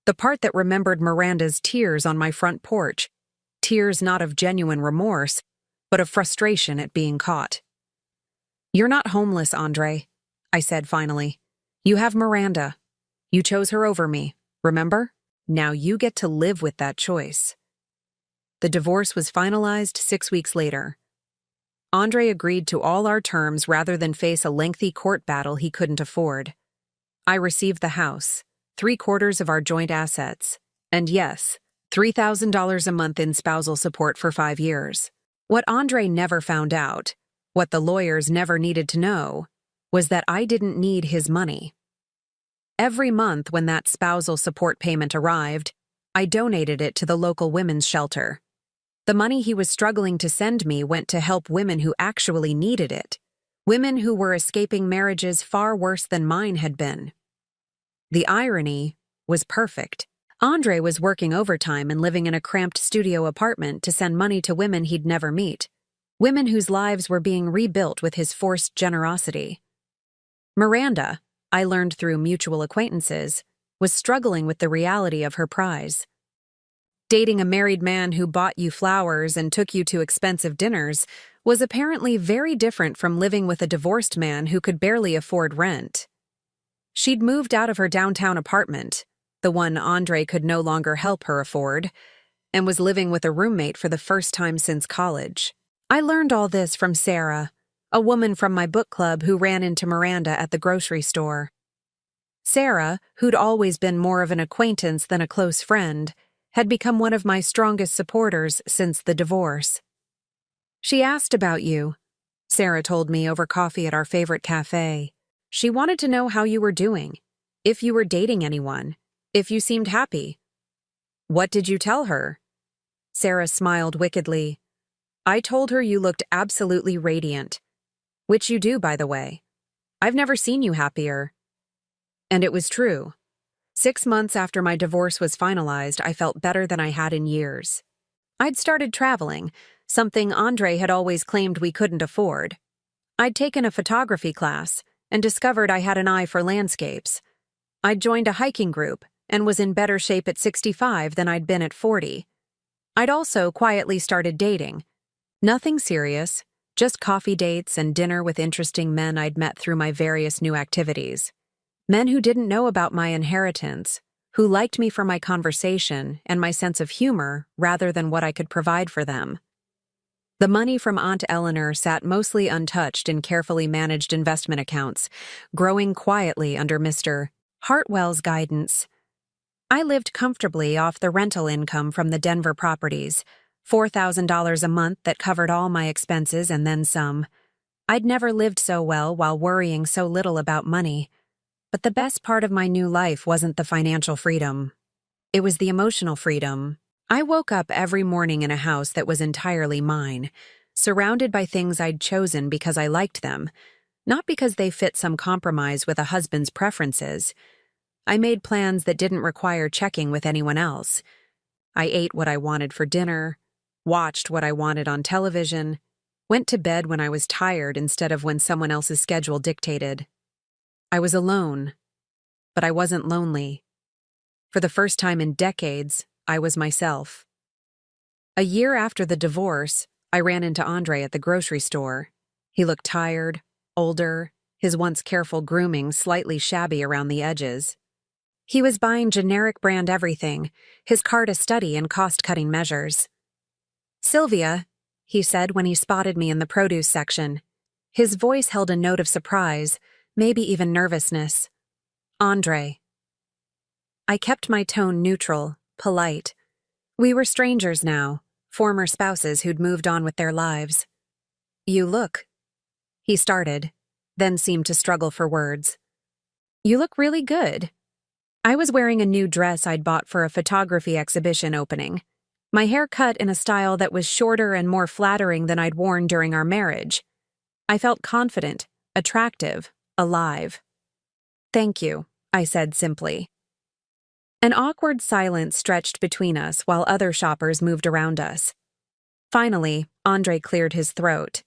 The part that remembered Miranda's tears on my front porch, tears not of genuine remorse, but of frustration at being caught. "You're not homeless, Andre," I said finally. "You have Miranda. You chose her over me, remember? Now you get to live with that choice." The divorce was finalized 6 weeks later. Andre agreed to all our terms rather than face a lengthy court battle he couldn't afford. I received the house, 3/4 of our joint assets, and yes, $3,000 a month in spousal support for 5 years. What Andre never found out, what the lawyers never needed to know, was that I didn't need his money. Every month when that spousal support payment arrived, I donated it to the local women's shelter. The money he was struggling to send me went to help women who actually needed it, women who were escaping marriages far worse than mine had been. The irony was perfect. Andre was working overtime and living in a cramped studio apartment to send money to women he'd never meet, women whose lives were being rebuilt with his forced generosity. Miranda, I learned through mutual acquaintances, was struggling with the reality of her prize. Dating a married man who bought you flowers and took you to expensive dinners was apparently very different from living with a divorced man who could barely afford rent. She'd moved out of her downtown apartment, the one Andre could no longer help her afford, and was living with a roommate for the first time since college. I learned all this from Sarah, a woman from my book club who ran into Miranda at the grocery store. Sarah, who'd always been more of an acquaintance than a close friend, had become one of my strongest supporters since the divorce. "She asked about you," Sarah told me over coffee at our favorite cafe. "She wanted to know how you were doing, if you were dating anyone, if you seemed happy." "What did you tell her?" Sarah smiled wickedly. "I told her you looked absolutely radiant. Which you do, by the way. I've never seen you happier." And it was true. 6 months after my divorce was finalized, I felt better than I had in years. I'd started traveling, something Andre had always claimed we couldn't afford. I'd taken a photography class and discovered I had an eye for landscapes. I'd joined a hiking group and was in better shape at 65 than I'd been at 40. I'd also quietly started dating. Nothing serious, just coffee dates and dinner with interesting men I'd met through my various new activities. Men who didn't know about my inheritance, who liked me for my conversation and my sense of humor rather than what I could provide for them. The money from Aunt Eleanor sat mostly untouched in carefully managed investment accounts, growing quietly under Mr. Hartwell's guidance. I lived comfortably off the rental income from the Denver properties, $4,000 a month that covered all my expenses and then some. I'd never lived so well while worrying so little about money. But the best part of my new life wasn't the financial freedom. It was the emotional freedom. I woke up every morning in a house that was entirely mine, surrounded by things I'd chosen because I liked them, not because they fit some compromise with a husband's preferences. I made plans that didn't require checking with anyone else. I ate what I wanted for dinner, watched what I wanted on television, went to bed when I was tired instead of when someone else's schedule dictated. I was alone, but I wasn't lonely. For the first time in decades, I was myself. A year after the divorce, I ran into Andre at the grocery store. He looked tired, older, his once careful grooming slightly shabby around the edges. He was buying generic brand everything, his cart a study in cost-cutting measures. "Sylvia," he said when he spotted me in the produce section. His voice held a note of surprise, maybe even nervousness. "Andre." I kept my tone neutral, polite. We were strangers now, former spouses who'd moved on with their lives. "You look," he started, then seemed to struggle for words. "You look really good." I was wearing a new dress I'd bought for a photography exhibition opening. My hair cut in a style that was shorter and more flattering than I'd worn during our marriage. I felt confident, attractive, alive. "Thank you," I said simply. An awkward silence stretched between us while other shoppers moved around us. Finally, Andre cleared his throat.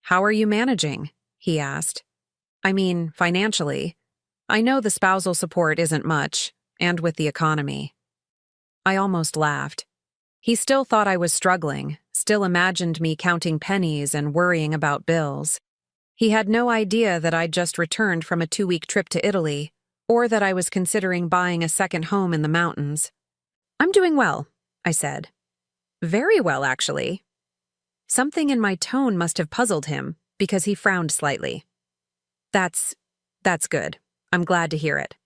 "How are you managing?" he asked. "I mean, financially. I know the spousal support isn't much, and with the economy." I almost laughed. He still thought I was struggling, still imagined me counting pennies and worrying about bills. He had no idea that I'd just returned from a 2-week trip to Italy, or that I was considering buying a second home in the mountains. "I'm doing well," I said. "Very well, actually." Something in my tone must have puzzled him, because he frowned slightly. That's good. I'm glad to hear it."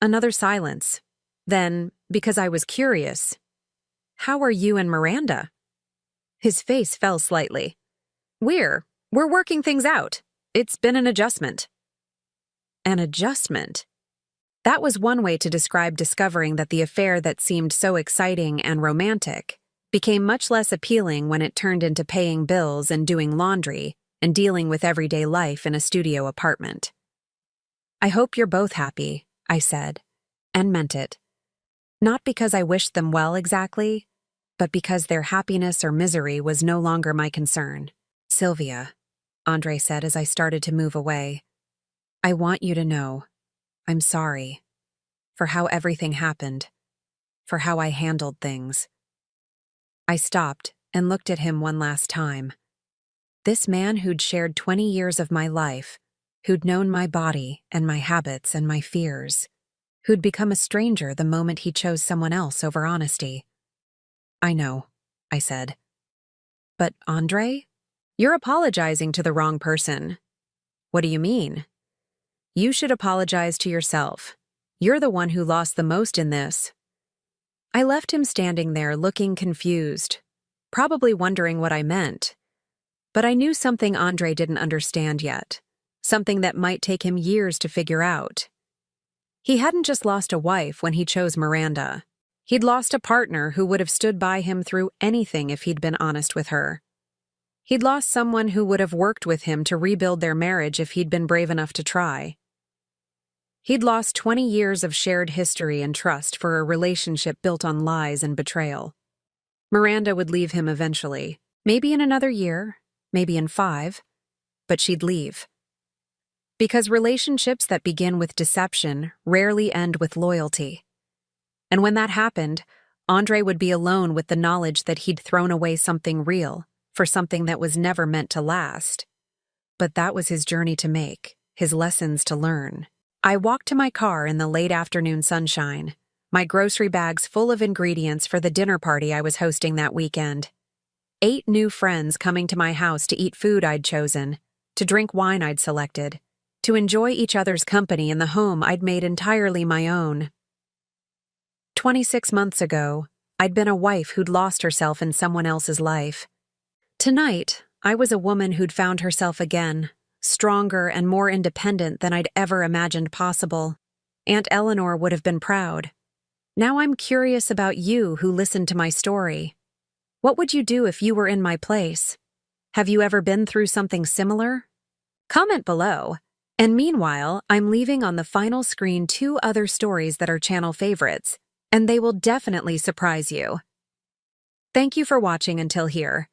Another silence. Then, because I was curious, "How are you and Miranda?" His face fell slightly. We're working things out. It's been an adjustment." An adjustment? That was one way to describe discovering that the affair that seemed so exciting and romantic became much less appealing when it turned into paying bills and doing laundry and dealing with everyday life in a studio apartment. "I hope you're both happy," I said, and meant it. Not because I wished them well exactly, but because their happiness or misery was no longer my concern. "Sylvia," Andre said as I started to move away, "I want you to know I'm sorry for how everything happened, for how I handled things." I stopped and looked at him one last time. This man who'd shared 20 years of my life, who'd known my body and my habits and my fears, who'd become a stranger the moment he chose someone else over honesty. "I know," I said. "But Andre? You're apologizing to the wrong person." "What do you mean?" "You should apologize to yourself. You're the one who lost the most in this." I left him standing there looking confused, probably wondering what I meant. But I knew something Andre didn't understand yet, something that might take him years to figure out. He hadn't just lost a wife when he chose Miranda. He'd lost a partner who would have stood by him through anything if he'd been honest with her. He'd lost someone who would have worked with him to rebuild their marriage if he'd been brave enough to try. He'd lost 20 years of shared history and trust for a relationship built on lies and betrayal. Miranda would leave him eventually, maybe in another year, maybe in 5, but she'd leave. Because relationships that begin with deception rarely end with loyalty. And when that happened, Andre would be alone with the knowledge that he'd thrown away something real for something that was never meant to last. But that was his journey to make, his lessons to learn. I walked to my car in the late afternoon sunshine, my grocery bags full of ingredients for the dinner party I was hosting that weekend. 8 new friends coming to my house to eat food I'd chosen, to drink wine I'd selected, to enjoy each other's company in the home I'd made entirely my own. 26 months ago, I'd been a wife who'd lost herself in someone else's life. Tonight, I was a woman who'd found herself again, stronger and more independent than I'd ever imagined possible. Aunt Eleanor would have been proud. Now I'm curious about you who listened to my story. What would you do if you were in my place? Have you ever been through something similar? Comment below. And meanwhile, I'm leaving on the final screen 2 other stories that are channel favorites, and they will definitely surprise you. Thank you for watching until here.